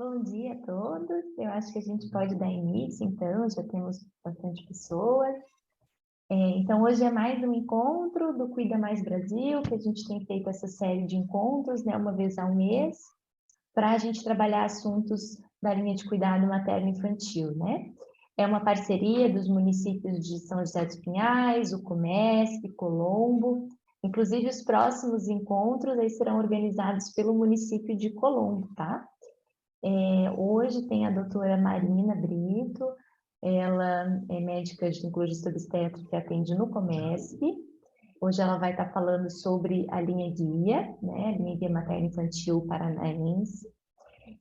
Bom dia a todos. Eu acho que a gente pode dar início, então, já temos bastante pessoas. Então, hoje é mais um encontro do Cuida Mais Brasil, que a gente tem feito essa série de encontros, né, uma vez ao mês, para a gente trabalhar assuntos da linha de cuidado materno-infantil, né? É uma parceria dos municípios de São José dos Pinhais, o Comesc, Colombo. Inclusive, os próximos encontros aí serão organizados pelo município de Colombo, tá? Hoje tem a doutora Marina Brito, ela é médica ginecologista obstetra que atende no Comesc. Hoje ela vai estar falando sobre a linha guia, né, a linha guia materno-infantil paranaense.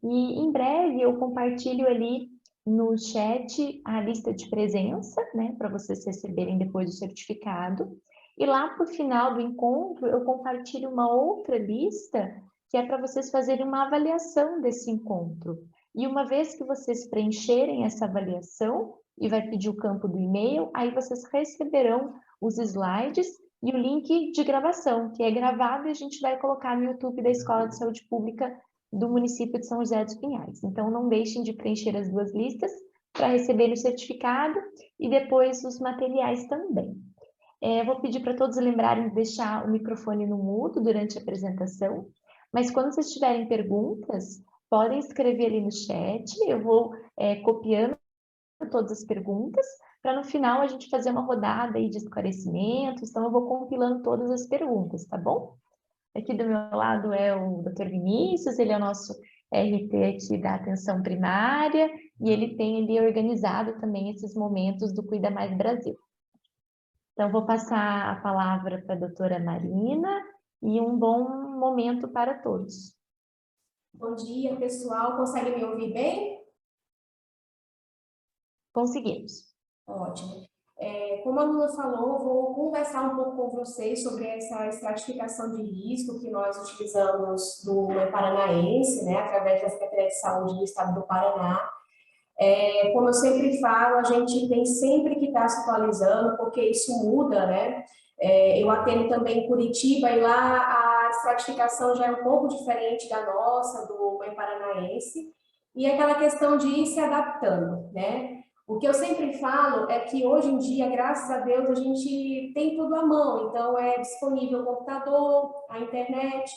E em breve eu compartilho ali no chat a lista de presença, né, para vocês receberem depois o certificado. E lá para o final do encontro eu compartilho uma outra lista que é para vocês fazerem uma avaliação desse encontro. E uma vez que vocês preencherem essa avaliação, e vai pedir o campo do e-mail, aí vocês receberão os slides e o link de gravação, que é gravado e a gente vai colocar no YouTube da Escola de Saúde Pública do município de São José dos Pinhais. Então, não deixem de preencher as duas listas para receber o certificado e depois os materiais também. Vou pedir para todos lembrarem de deixar o microfone no mudo durante a apresentação, mas quando vocês tiverem perguntas, podem escrever ali no chat, eu vou copiando todas as perguntas, para no final a gente fazer uma rodada aí de esclarecimentos, então eu vou compilando todas as perguntas, tá bom? Aqui do meu lado é o Dr. Vinícius, ele é o nosso RT aqui da atenção primária, e ele tem ali organizado também esses momentos do Cuida Mais Brasil. Então, vou passar a palavra para a doutora Marina e um bom momento para todos. Bom dia, pessoal. Consegue me ouvir bem? Conseguimos. Ótimo. Como a Luna falou, vou conversar um pouco com vocês sobre essa estratificação de risco que nós utilizamos do Paranaense, né, através da Secretaria de Saúde do Estado do Paraná. Como eu sempre falo, a gente tem sempre que estar se atualizando, porque isso muda, né? Eu atendo também em Curitiba e lá a estratificação já é um pouco diferente da nossa, do Paranaense, e aquela questão de ir se adaptando, né? O que eu sempre falo é que hoje em dia, graças a Deus, a gente tem tudo à mão, então é disponível o computador, a internet.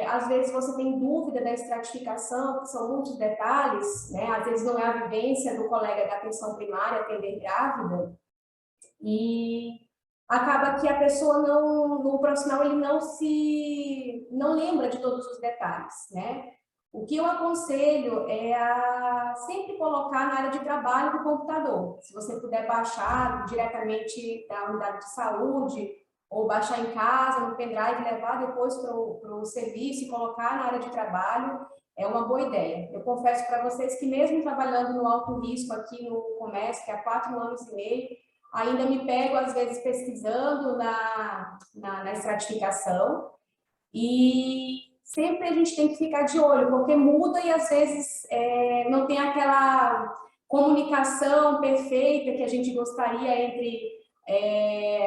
Às vezes você tem dúvida da estratificação, que são muitos detalhes, né? Às vezes não é a vivência do colega da atenção primária atender grávida, e acaba que a pessoa o profissional ele não lembra de todos os detalhes, né? O que eu aconselho é a sempre colocar na área de trabalho do computador. Se você puder baixar diretamente da unidade de saúde, ou baixar em casa, no pendrive, levar depois para o serviço e colocar na área de trabalho, é uma boa ideia. Eu confesso para vocês que mesmo trabalhando no alto risco aqui no Comesc, que há 4 anos e meio, ainda me pego, às vezes, pesquisando na estratificação, e sempre a gente tem que ficar de olho, porque muda e, às vezes, não tem aquela comunicação perfeita que a gente gostaria entre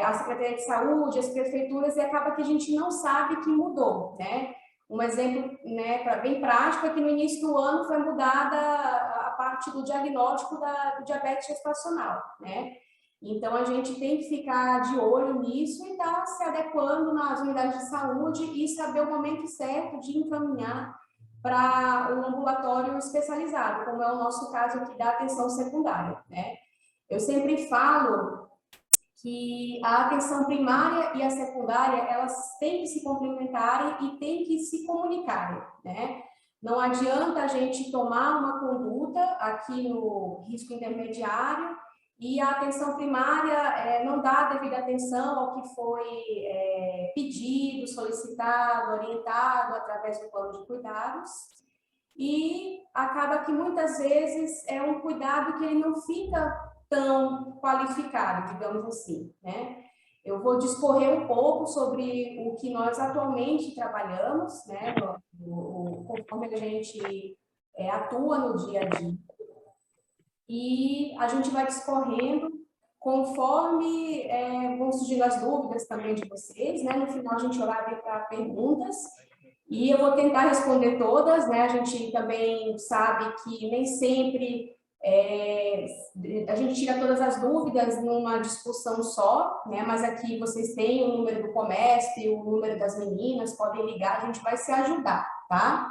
a Secretaria de Saúde, as prefeituras, e acaba que a gente não sabe que mudou, né? Um exemplo, né, bem prático é que no início do ano foi mudada a parte do diagnóstico do diabetes gestacional, né? Então, a gente tem que ficar de olho nisso e estar se adequando nas unidades de saúde e saber o momento certo de encaminhar para um ambulatório especializado, como é o nosso caso aqui da atenção secundária, né? Eu sempre falo que a atenção primária e a secundária, elas têm que se complementarem e têm que se comunicarem, né? Não adianta a gente tomar uma conduta aqui no risco intermediário e a atenção primária não dá devida atenção ao que foi pedido, solicitado, orientado através do plano de cuidados, e acaba que muitas vezes é um cuidado que ele não fica tão qualificado, digamos assim, né? Eu vou discorrer um pouco sobre o que nós atualmente trabalhamos, né, conforme a gente atua no dia a dia. E a gente vai discorrendo conforme vão surgindo as dúvidas também de vocês, né? No final a gente abre para perguntas E eu vou tentar responder todas, né? A gente também sabe que nem sempre a gente tira todas as dúvidas numa discussão só, né? Mas aqui vocês têm o número do Comesp, o número das meninas, podem ligar, a gente vai se ajudar, tá?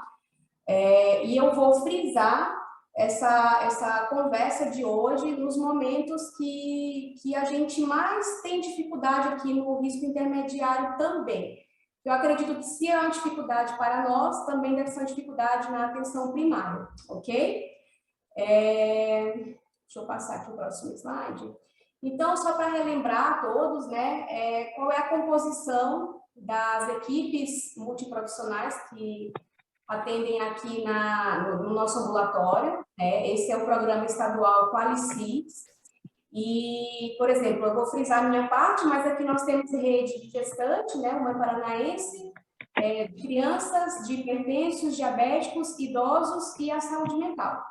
E eu vou frisar essa conversa de hoje nos momentos que a gente mais tem dificuldade aqui no risco intermediário também. Eu acredito que se é uma dificuldade para nós, também deve ser uma dificuldade na atenção primária, ok? Deixa eu passar aqui o próximo slide. Então, só para relembrar a todos, né, qual é a composição das equipes multiprofissionais que atendem aqui no nosso ambulatório, né? Esse é o programa estadual Qualicis. E, por exemplo, eu vou frisar a minha parte, mas aqui nós temos rede de gestante, né? Uma paranaense, crianças de hipertensos, diabéticos, idosos e a saúde mental.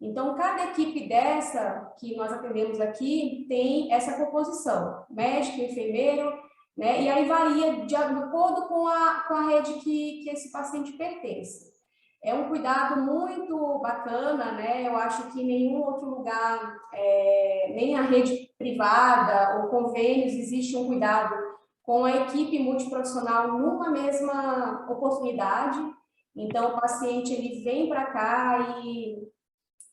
Então, cada equipe dessa que nós atendemos aqui tem essa composição, médico, enfermeiro, né? E aí varia de acordo com a rede que esse paciente pertence. É um cuidado muito bacana, né? Eu acho que em nenhum outro lugar, nem a rede privada ou convênios, existe um cuidado com a equipe multiprofissional numa mesma oportunidade. Então, o paciente ele vem para cá e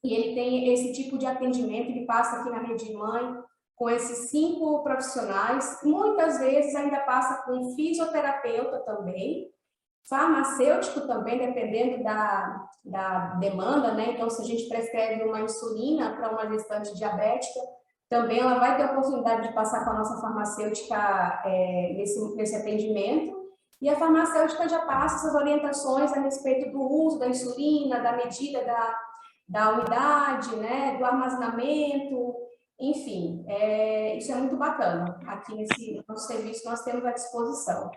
ele tem esse tipo de atendimento, ele passa aqui na rede mãe com esses 5 profissionais, muitas vezes ainda passa com fisioterapeuta também, farmacêutico também, dependendo da demanda, né? Então, se a gente prescreve uma insulina para uma gestante diabética, também ela vai ter a oportunidade de passar com a nossa farmacêutica nesse atendimento, e a farmacêutica já passa essas orientações a respeito do uso da insulina, da medida da unidade, né? Do armazenamento, enfim, isso é muito bacana. Aqui nesse nosso serviço nós temos à disposição,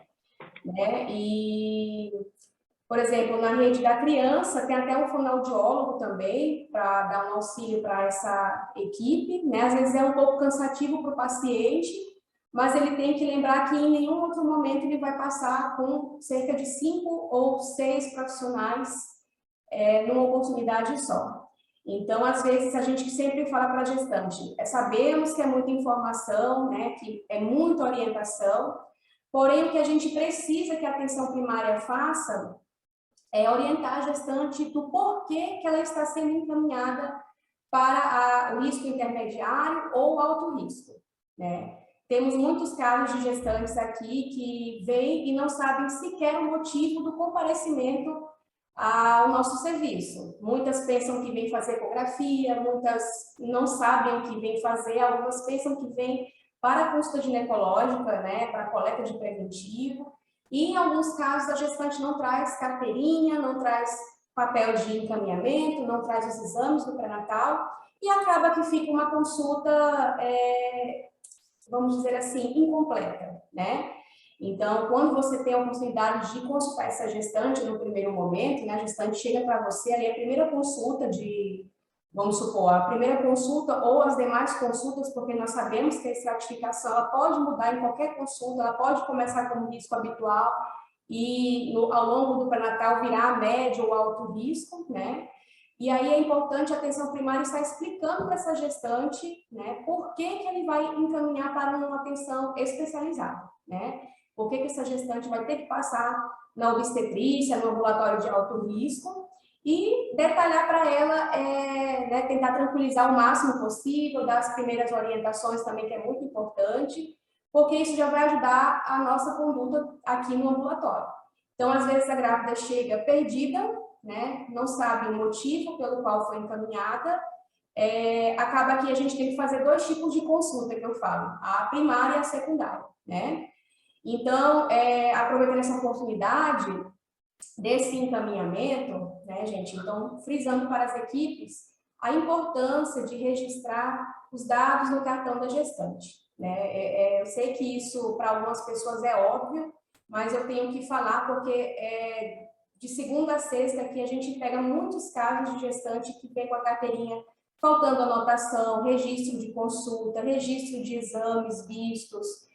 né? E, por exemplo, na rede da criança tem até um fonoaudiólogo também para dar um auxílio para essa equipe, né? Às vezes é um pouco cansativo para o paciente, mas ele tem que lembrar que em nenhum outro momento ele vai passar com cerca de 5 ou 6 profissionais numa oportunidade só. Então, às vezes, a gente sempre fala para a gestante, sabemos que é muita informação, né, que é muita orientação, porém, o que a gente precisa que a atenção primária faça é orientar a gestante do porquê que ela está sendo encaminhada para o risco intermediário ou alto risco, né? Temos muitos casos de gestantes aqui que vêm e não sabem sequer o motivo do comparecimento ao nosso serviço. Muitas pensam que vêm fazer ecografia, muitas não sabem o que vêm fazer, algumas pensam que vêm para a consulta ginecológica, né, para a coleta de preventivo, e em alguns casos a gestante não traz carteirinha, não traz papel de encaminhamento, não traz os exames do pré-natal, e acaba que fica uma consulta, vamos dizer assim, incompleta, né? Então, quando você tem a oportunidade de consultar essa gestante no primeiro momento, né, a gestante chega para você, ali a primeira consulta vamos supor, a primeira consulta ou as demais consultas, porque nós sabemos que a estratificação ela pode mudar em qualquer consulta, ela pode começar como risco habitual e ao longo do pré-natal virar médio ou alto risco, né? E aí é importante a atenção primária estar explicando para essa gestante, né, por que ele vai encaminhar para uma atenção especializada, né? Por que essa gestante vai ter que passar na obstetrícia, no ambulatório de alto risco, e detalhar para ela, né, tentar tranquilizar o máximo possível, dar as primeiras orientações também, que é muito importante, porque isso já vai ajudar a nossa conduta aqui no ambulatório. Então, às vezes, a grávida chega perdida, né, não sabe o motivo pelo qual foi encaminhada, acaba que a gente tem que fazer 2 tipos de consulta, que eu falo, a primária e a secundária, né? Então, aproveitando essa oportunidade desse encaminhamento, né, gente? Então, frisando para as equipes a importância de registrar os dados no cartão da gestante, né? Eu sei que isso para algumas pessoas é óbvio, mas eu tenho que falar porque de segunda a sexta aqui a gente pega muitos casos de gestante que vem com a carteirinha faltando anotação, registro de consulta, registro de exames vistos,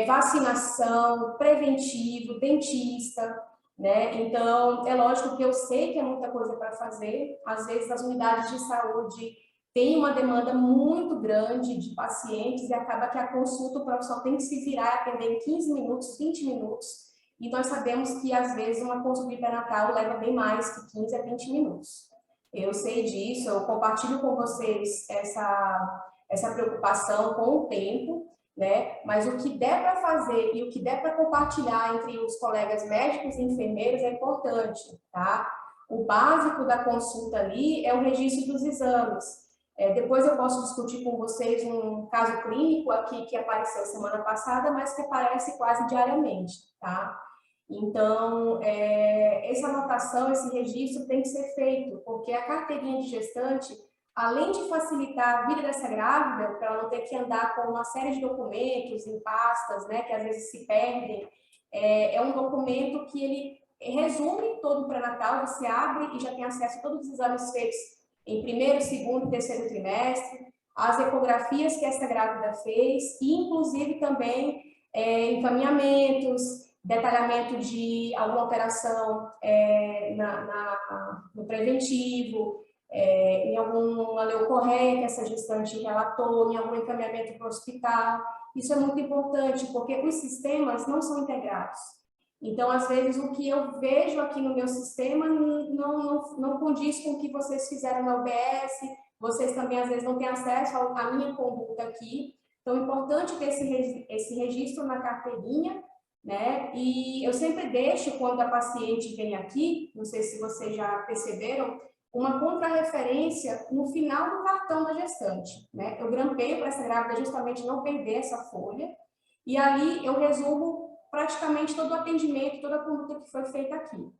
vacinação, preventivo, dentista. né? Então, é lógico que eu sei que é muita coisa para fazer, às vezes as unidades de saúde têm uma demanda muito grande de pacientes e acaba que a consulta o profissional tem que se virar e atender em 15 minutos, 20 minutos, e nós sabemos que às vezes uma consulta pré-natal leva bem mais que 15 a 20 minutos. Eu sei disso, eu compartilho com vocês essa preocupação com o tempo, né? Mas o que der para fazer e o que der para compartilhar entre os colegas médicos e enfermeiros é importante, tá? O básico da consulta ali é o registro dos exames. Depois eu posso discutir com vocês um caso clínico aqui que apareceu semana passada, mas que aparece quase diariamente, tá? Então, essa anotação, esse registro tem que ser feito, porque a carteirinha de gestante, além de facilitar a vida dessa grávida, para ela não ter que andar com uma série de documentos em pastas, né, que às vezes se perdem, é um documento que ele resume todo o pré-natal, você abre e já tem acesso a todos os exames feitos em primeiro, segundo e terceiro trimestre, as ecografias que essa grávida fez, e inclusive também encaminhamentos, detalhamento de alguma operação no preventivo, em alguma leucorreia que essa gestante relatou, em algum encaminhamento para o hospital. Isso é muito importante, porque os sistemas não são integrados. Então, às vezes, o que eu vejo aqui no meu sistema não condiz com o que vocês fizeram na UBS, vocês também, às vezes, não têm acesso à minha conduta aqui. Então, é importante ter esse registro na carteirinha, né? E eu sempre deixo, quando a paciente vem aqui, não sei se vocês já perceberam, uma contrarreferência no final do cartão da gestante, né? Eu grampeio para essa grávida justamente não perder essa folha, e ali eu resumo praticamente todo o atendimento, toda a conduta que foi feita aqui,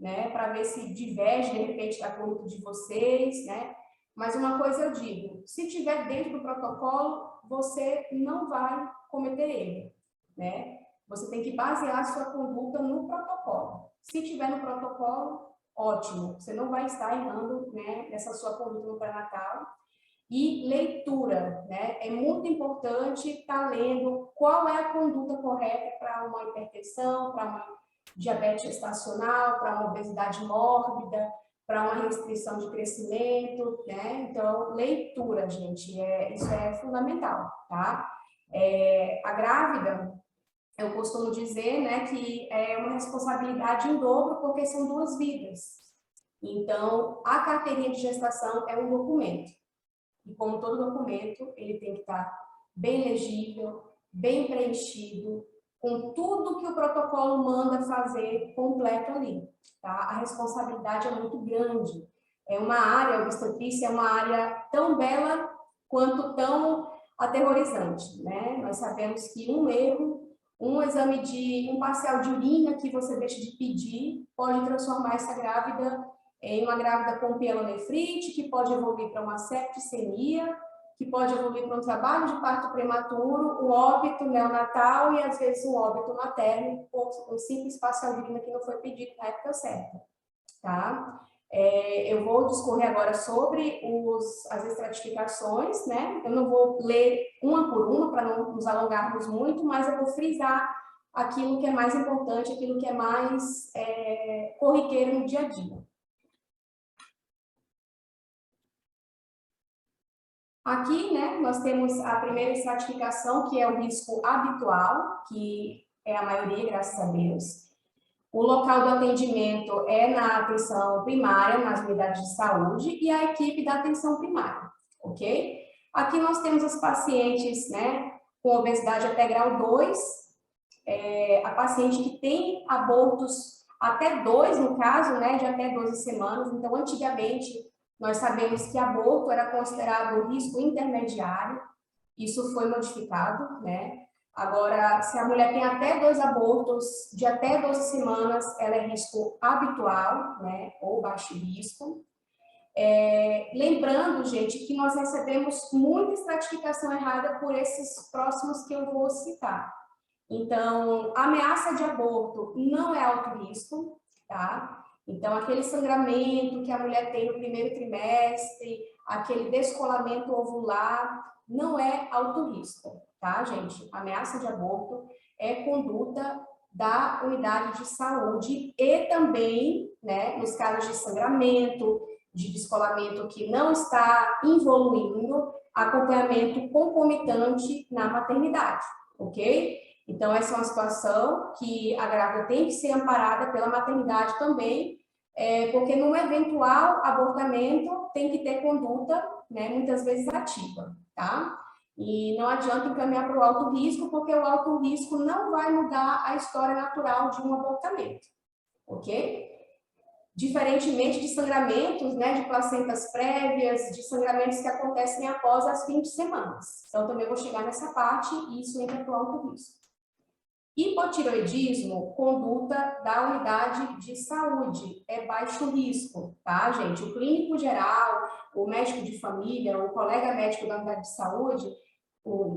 né? Para ver se diverge, de repente, da conduta de vocês, né? Mas uma coisa eu digo, se tiver dentro do protocolo, você não vai cometer erro, né? Você tem que basear a sua conduta no protocolo. Se tiver no protocolo, ótimo, você não vai estar errando, né, nessa sua conduta no pré-natal. E leitura, né? É muito importante estar lendo qual é a conduta correta para uma hipertensão, para uma diabetes gestacional, para uma obesidade mórbida, para uma restrição de crescimento, né? Então, leitura, gente, isso é fundamental, tá? A grávida, eu costumo dizer, né, que é uma responsabilidade em dobro, porque são 2 vidas. Então, a carteirinha de gestação é um documento. E como todo documento, ele tem que estar bem legível, bem preenchido, com tudo que o protocolo manda fazer completo ali, tá? A responsabilidade é muito grande. É uma área, a obstetrícia é uma área tão bela quanto tão aterrorizante, né? Nós sabemos que um erro, um parcial de urina que você deixa de pedir, pode transformar essa grávida em uma grávida com pielonefrite, que pode evoluir para uma septicemia, que pode evoluir para um trabalho de parto prematuro, um óbito neonatal e, às vezes, um óbito materno, por um simples parcial de urina que não foi pedido na época certa, tá? Eu vou discorrer agora sobre as estratificações, né? Eu não vou ler uma por uma para não nos alongarmos muito, mas eu vou frisar aquilo que é mais importante, aquilo que é mais corriqueiro no dia a dia. Aqui, né, nós temos a primeira estratificação, que é o risco habitual, que é a maioria, graças a Deus. O local do atendimento é na atenção primária, nas unidades de saúde, e a equipe da atenção primária, ok? Aqui nós temos os pacientes, né, com obesidade até grau 2, a paciente que tem abortos até 2, no caso, né, de até 12 semanas. Então, antigamente, nós sabemos que aborto era considerado risco intermediário, isso foi modificado, né? Agora, se a mulher tem até 2 abortos de até 12 semanas, ela é risco habitual, né? Ou baixo risco. Lembrando, gente, que nós recebemos muita estratificação errada por esses próximos que eu vou citar. Então, ameaça de aborto não é alto risco, tá? Então, aquele sangramento que a mulher tem no primeiro trimestre, aquele descolamento ovular, não é alto risco, tá, gente? Ameaça de aborto é conduta da unidade de saúde e também, né, nos casos de sangramento, de descolamento que não está evoluindo, acompanhamento concomitante na maternidade, ok? Então, essa é uma situação que a grávida tem que ser amparada pela maternidade também, porque num eventual abortamento tem que ter conduta, né, muitas vezes ativa, tá? E não adianta encaminhar para o alto risco, porque o alto risco não vai mudar a história natural de um abortamento, ok? Diferentemente de sangramentos, né, de placentas prévias, de sangramentos que acontecem após as 20 semanas. Então, também vou chegar nessa parte e isso entra para o alto risco. Hipotireoidismo, conduta da unidade de saúde, é baixo risco, tá, gente? O clínico geral, o médico de família, o colega médico da unidade de saúde,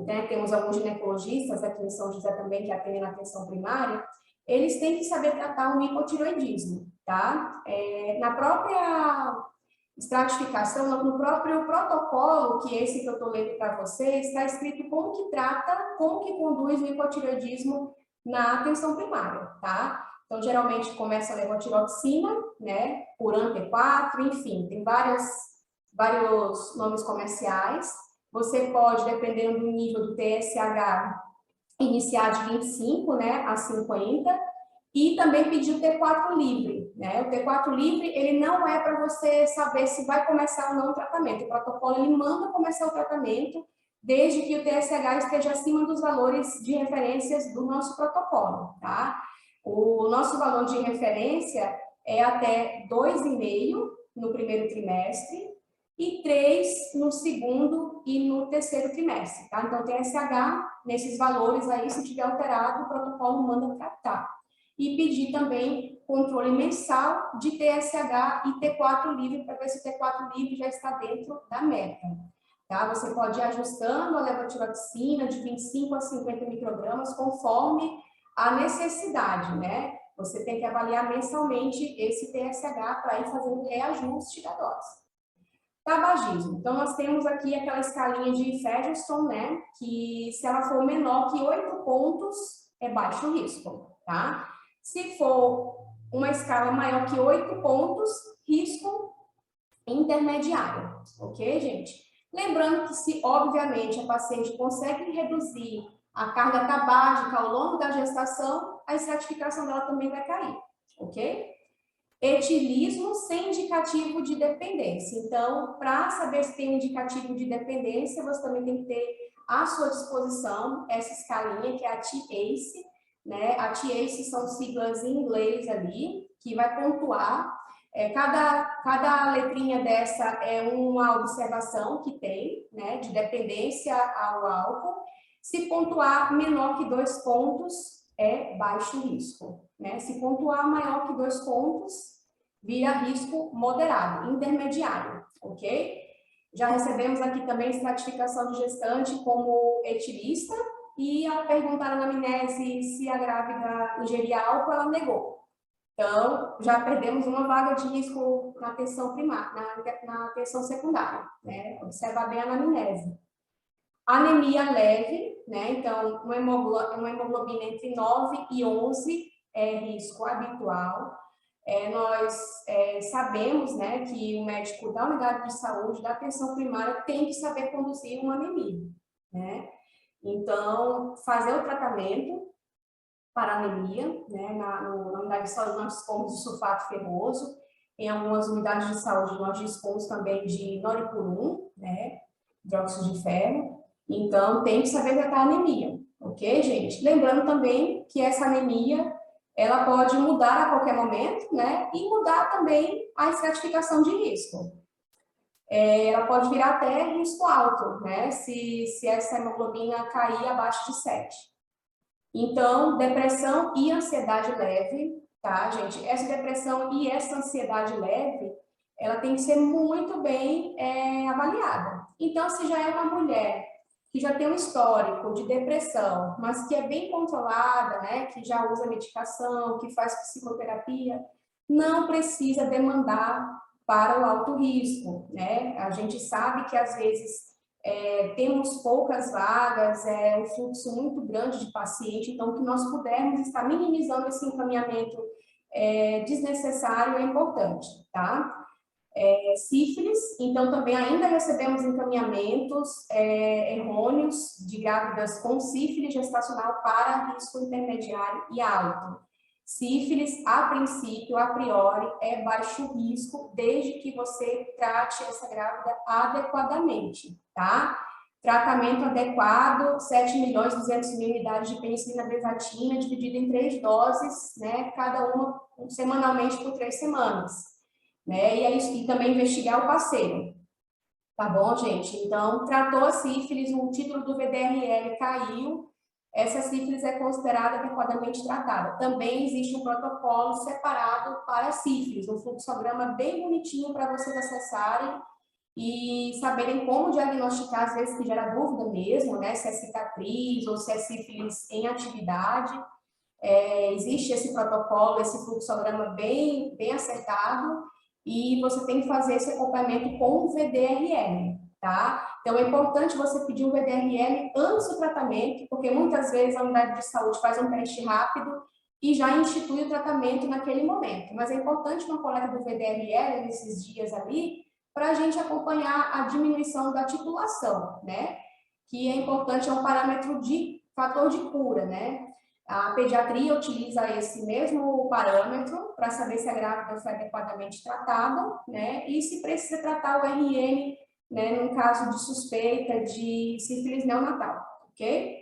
né, temos alguns ginecologistas aqui em São José também que atendem na atenção primária, eles têm que saber tratar um hipotireoidismo, tá? Na própria estratificação, no próprio protocolo, que é esse que eu estou lendo para vocês, está escrito como que trata, como que conduz o hipotireoidismo na atenção primária, tá? Então, geralmente começa a levotiroxina, né, Puran T4, enfim, tem vários nomes comerciais. Você pode, dependendo do nível do TSH, iniciar de 25, né, a 50, e também pedir o T4 livre, né? O T4 livre, ele não é para você saber se vai começar ou não o tratamento. O protocolo, ele manda começar o tratamento desde que o TSH esteja acima dos valores de referências do nosso protocolo, tá? O nosso valor de referência é até 2,5 no primeiro trimestre e 3 no segundo e no terceiro trimestre, tá? Então, TSH, nesses valores aí, se tiver alterado, o protocolo manda tratar. E pedir também controle mensal de TSH e T4 livre, para ver se o T4 livre já está dentro da meta. Tá? Você pode ir ajustando a levotiroxina de 25 a 50 microgramas, conforme a necessidade, né? Você tem que avaliar mensalmente esse TSH para ir fazendo reajuste da dose. Tabagismo. Então, nós temos aqui aquela escalinha de Ferguson, né? Que se ela for menor que 8 pontos, é baixo risco, tá? Se for uma escala maior que 8 pontos, risco intermediário, ok, gente? Lembrando que se, obviamente, a paciente consegue reduzir a carga tabágica ao longo da gestação, a estratificação dela também vai cair, ok? Etilismo sem indicativo de dependência. Então, para saber se tem um indicativo de dependência, você também tem que ter à sua disposição essa escalinha, que é a T-ACE, né? A T-ACE são siglas em inglês ali, que vai pontuar. Cada letrinha dessa é uma observação que tem, né? De dependência ao álcool. Se pontuar menor que 2 pontos, é baixo risco, né? Se pontuar maior que 2 pontos, vira risco moderado, intermediário, ok? Já recebemos aqui também estratificação de gestante como etilista, e ao perguntar na anamnese se a grávida ingeria álcool, ela negou. Então, já perdemos uma vaga de risco na atenção primária, na atenção secundária, né? Observa bem a anamnese. Anemia leve, né? Então, uma hemoglobina entre 9 e 11 é risco habitual. Nós sabemos, né, que o médico da unidade de saúde, da atenção primária, tem que saber conduzir uma anemia, né? Então, fazer o tratamento para anemia, né? Na unidade de saúde nós dispomos de sulfato ferroso, em algumas unidades de saúde nós dispomos também de noripurum, né? Dióxido de ferro. Então, tem que saber tratar a anemia, ok, gente? Lembrando também que essa anemia, ela pode mudar a qualquer momento, né? E mudar também a estratificação de risco. Ela pode virar até risco alto, né? Se essa hemoglobina cair abaixo de 7. Então, depressão e ansiedade leve, tá, gente? Essa depressão e essa ansiedade leve, ela tem que ser muito bem avaliada. Então, se já é uma mulher que já tem um histórico de depressão, mas que é bem controlada, né, que já usa medicação, que faz psicoterapia, não precisa demandar para o alto risco, né? A gente sabe que às vezes temos poucas vagas, um fluxo muito grande de paciente, então, que nós pudermos estar minimizando esse encaminhamento desnecessário é importante, tá? Sífilis, então também ainda recebemos encaminhamentos errôneos de grávidas com sífilis gestacional para risco intermediário e alto. Sífilis, a princípio, a priori, é baixo risco, desde que você trate essa grávida adequadamente, tá? Tratamento adequado, 7.200.000 unidades de penicilina bezatina, dividida em 3 doses, né? Cada uma semanalmente por 3 semanas. Né? E também investigar o parceiro. Tá bom, gente? Então, tratou a sífilis, o título do VDRL caiu, essa sífilis é considerada adequadamente tratada. Também existe um protocolo separado para a sífilis, um fluxograma bem bonitinho para vocês acessarem e saberem como diagnosticar, às vezes que gera dúvida mesmo, né? Se é cicatriz ou se é sífilis em atividade. Existe esse protocolo, esse fluxograma bem acertado, e você tem que fazer esse acompanhamento com o VDRL, tá? Então, é importante você pedir um VDRL antes do tratamento, porque muitas vezes a unidade de saúde faz um teste rápido e já institui o tratamento naquele momento. Mas é importante uma coleta do VDRL nesses dias ali, para a gente acompanhar a diminuição da titulação, né? Que é importante, é um parâmetro de fator de cura, né? A pediatria utiliza esse mesmo parâmetro para saber se a grávida foi adequadamente tratada, né? E se precisa tratar o RN, né, num caso de suspeita de sífilis neonatal, ok?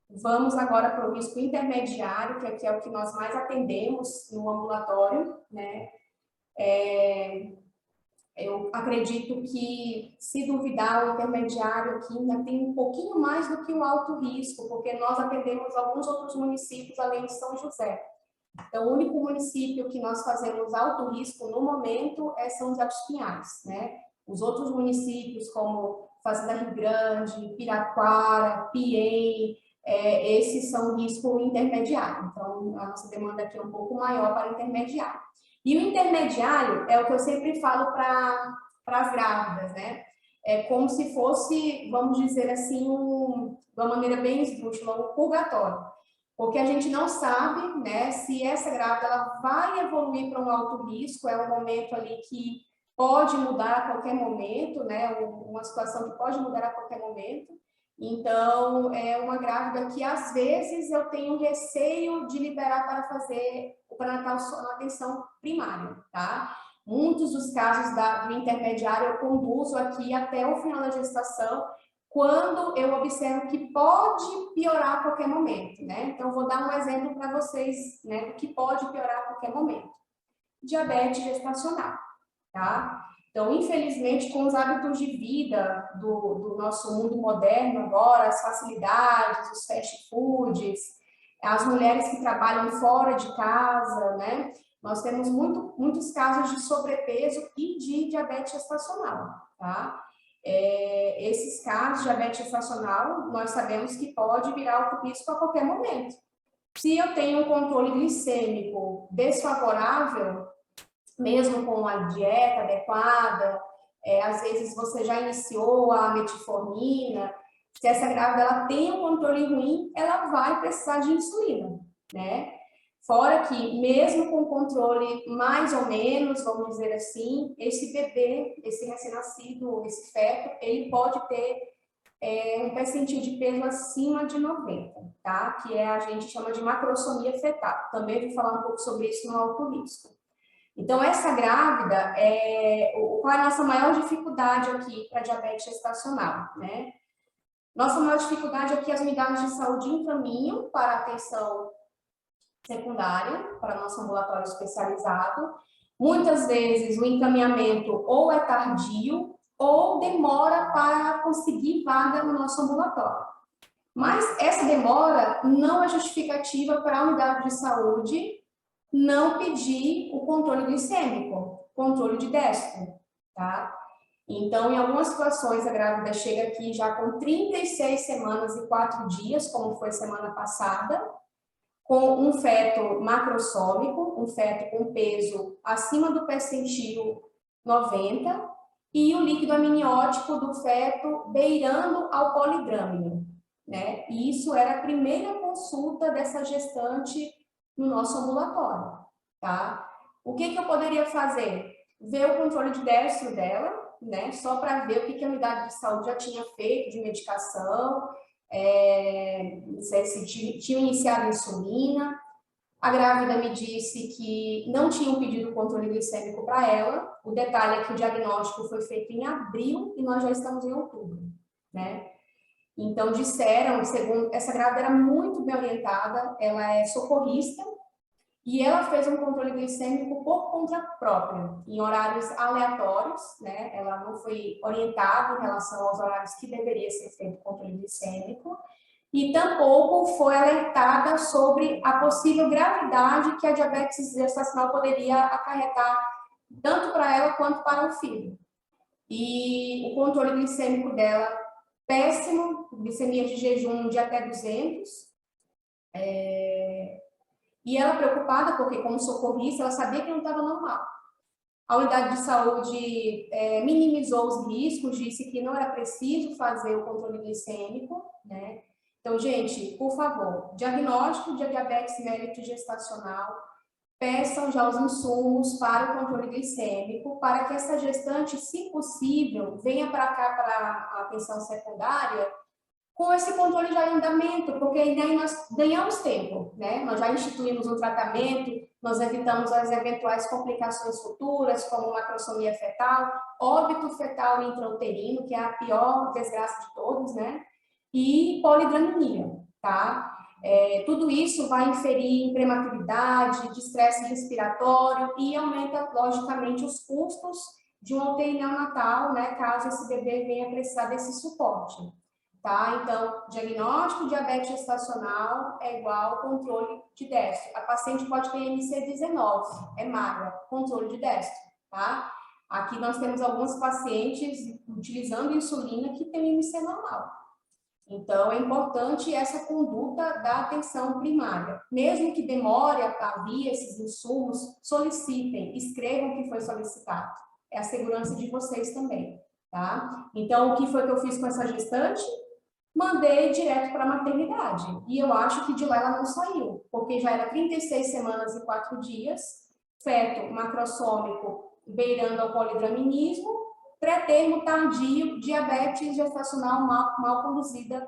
Vamos agora para o risco intermediário, que aqui é o que nós mais atendemos no ambulatório, né? Eu acredito que, se duvidar, o intermediário aqui ainda tem um pouquinho mais do que o alto risco, porque nós atendemos alguns outros municípios além de São José. Então, o único município que nós fazemos alto risco no momento é São José dos Pinhais, né? Os outros municípios, como Fazenda Rio Grande, Piraquara, Piém, esses são risco intermediário. Então, a nossa demanda aqui é um pouco maior para o intermediário. E o intermediário é o que eu sempre falo para as grávidas, né? É como se fosse, vamos dizer assim, de uma maneira bem esdrúxula, um purgatório. Porque a gente não sabe, né, se essa grávida ela vai evoluir para um alto risco, é um momento ali que pode mudar a qualquer momento, né, uma situação que pode mudar a qualquer momento. Então, é uma grávida que, às vezes, eu tenho receio de liberar para fazer o pré-natal na atenção primária, tá? Muitos dos casos do intermediário eu conduzo aqui até o final da gestação, quando eu observo que pode piorar a qualquer momento, né? Então, vou dar um exemplo para vocês, né, do que pode piorar a qualquer momento. Diabetes gestacional, tá? Então, infelizmente, com os hábitos de vida do nosso mundo moderno agora, as facilidades, os fast foods, as mulheres que trabalham fora de casa, né? Nós temos muitos casos de sobrepeso e de diabetes gestacional, tá? Esses casos de diabetes gestacional, nós sabemos que pode virar alto risco a qualquer momento. Se eu tenho um controle glicêmico desfavorável, mesmo com a dieta adequada, às vezes você já iniciou a metformina, se essa grávida ela tem um controle ruim, ela vai precisar de insulina, né? Fora que, mesmo com controle mais ou menos, vamos dizer assim, esse bebê, esse recém-nascido, esse feto, ele pode ter um percentil de peso acima de 90, tá? Que a gente chama de macrosomia fetal. Também vou falar um pouco sobre isso no alto risco. Então, essa grávida, qual é a nossa maior dificuldade aqui para diabetes gestacional, né? Nossa maior dificuldade é que as unidades de saúde encaminham para atenção secundária, para nosso ambulatório especializado. Muitas vezes o encaminhamento ou é tardio ou demora para conseguir vaga no nosso ambulatório. Mas essa demora não é justificativa para a unidade de saúde não pedir o controle glicêmico, controle de destro, tá? Então, em algumas situações, a grávida chega aqui já com 36 semanas e 4 dias, como foi semana passada, com um feto macrossômico, um feto com peso acima do percentil 90, e o líquido amniótico do feto beirando ao polidrâmino, né? E isso era a primeira consulta dessa gestante no nosso ambulatório, tá? O que eu poderia fazer? Ver o controle de décimo dela, né? Só para ver o que a unidade de saúde já tinha feito de medicação, se tinha iniciado a insulina. A grávida me disse que não tinham pedido controle glicêmico para ela. O detalhe é que o diagnóstico foi feito em abril e nós já estamos em outubro, né? Então, disseram, segundo, essa grávida era muito bem orientada, ela é socorrista, e ela fez um controle glicêmico por conta própria, em horários aleatórios, né? Ela não foi orientada em relação aos horários que deveria ser feito o controle glicêmico, e tampouco foi alertada sobre a possível gravidade que a diabetes gestacional poderia acarretar, tanto para ela quanto para o filho. E o controle glicêmico dela, péssimo, glicemia de jejum de até 200, e ela preocupada, porque como socorrista, ela sabia que não estava normal. A unidade de saúde minimizou os riscos, disse que não era preciso fazer o controle glicêmico, né? Então, gente, por favor, diagnóstico de diabetes mellitus gestacional, peçam já os insumos para o controle glicêmico, para que essa gestante, se possível, venha para cá, para a atenção secundária, com esse controle já em andamento, porque aí nós ganhamos tempo, né? Nós já instituímos um tratamento, nós evitamos as eventuais complicações futuras, como macrosomia fetal, óbito fetal intrauterino, que é a pior desgraça de todos, né? E polidramia, tá? Tudo isso vai inferir em prematuridade, de estresse respiratório e aumenta, logicamente, os custos de uma UTI neonatal, né? Caso esse bebê venha precisar desse suporte. Tá? Então, diagnóstico de diabetes gestacional é igual controle de déficit. A paciente pode ter MC19, é magra, controle de déficit, tá? Aqui nós temos alguns pacientes utilizando insulina que tem MC normal. Então, é importante essa conduta da atenção primária. Mesmo que demore a vir esses insumos, solicitem, escrevam o que foi solicitado. É a segurança de vocês também, tá? Então, o que foi que eu fiz com essa gestante? Mandei direto para a maternidade. E eu acho que de lá ela não saiu, porque já era 36 semanas e 4 dias, feto macrossômico beirando ao polidraminismo, pré-termo tardio, diabetes gestacional mal conduzida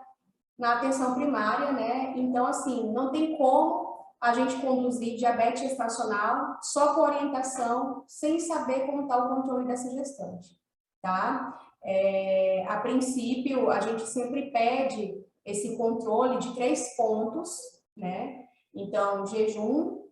na atenção primária, né? Então, assim, não tem como a gente conduzir diabetes gestacional só com orientação, sem saber como está o controle dessa gestante, tá? A princípio, a gente sempre pede esse controle de 3 pontos, né? Então, jejum,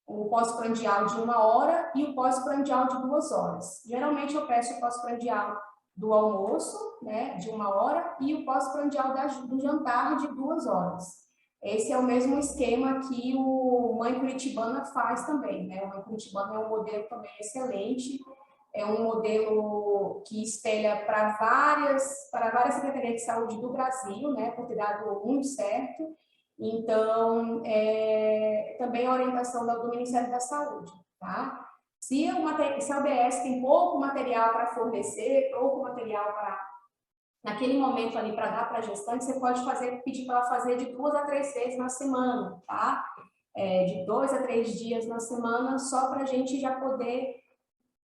o pós-prandial de 1 hora e o pós-prandial de 2 horas. Geralmente, eu peço o pós-prandial do almoço, né, de 1 hora, e o pós-prandial do jantar de 2 horas. Esse é o mesmo esquema que o Mãe Curitibana faz também, né? O Mãe Curitibana é um modelo também excelente, é um modelo que espelha para várias secretarias de saúde do Brasil, né, por ter dado muito certo. Então, também a orientação do Ministério da Saúde, tá? Se a OBS tem pouco material para fornecer, pouco material para, naquele momento ali, para dar para a gestante, você pode pedir para ela fazer de 2 a 3 vezes na semana, tá? De 2 a 3 dias na semana, só para a gente já poder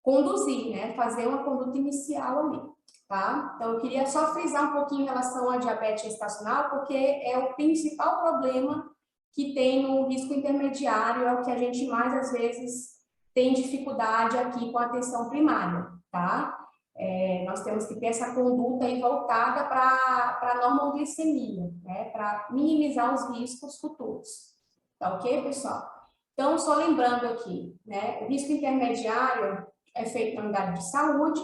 conduzir, né? Fazer uma conduta inicial ali, tá? Então, eu queria só frisar um pouquinho em relação à diabetes gestacional, porque é o principal problema que tem no risco intermediário, é o que a gente mais, às vezes, tem dificuldade aqui com a atenção primária, tá? Nós temos que ter essa conduta aí voltada para a normoglicemia, né? Para minimizar os riscos futuros. Tá ok, pessoal? Então, só lembrando aqui, né? O risco intermediário é feito na unidade de saúde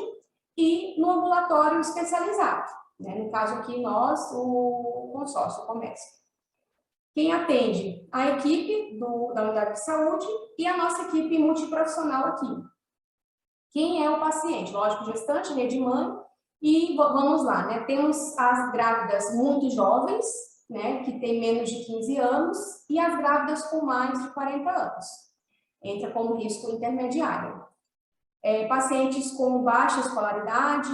e no ambulatório especializado, né? No caso aqui, nós, o consórcio, o comércio. Quem atende? A equipe da unidade de saúde e a nossa equipe multiprofissional aqui. Quem é o paciente? Lógico, gestante, rede mãe, e vamos lá, né? Temos as grávidas muito jovens, né? Que têm menos de 15 anos, e as grávidas com mais de 40 anos. Entra como risco intermediário. pacientes com baixa escolaridade,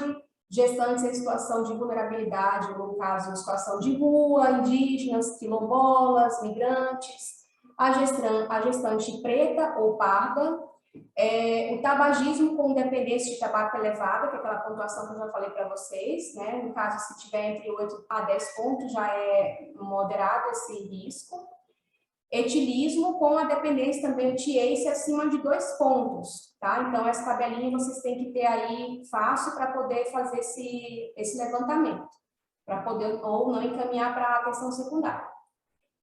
gestantes em situação de vulnerabilidade, no caso, em situação de rua, indígenas, quilombolas, migrantes, a gestante preta ou parda, o tabagismo com dependência de tabaco elevada, que é aquela pontuação que eu já falei para vocês, né? No caso, se tiver entre 8 a 10 pontos, já é moderado esse risco. Etilismo com a dependência também do TACE acima de 2 pontos, tá? Então, essa tabelinha vocês têm que ter aí fácil para poder fazer esse levantamento, para poder ou não encaminhar para a atenção secundária.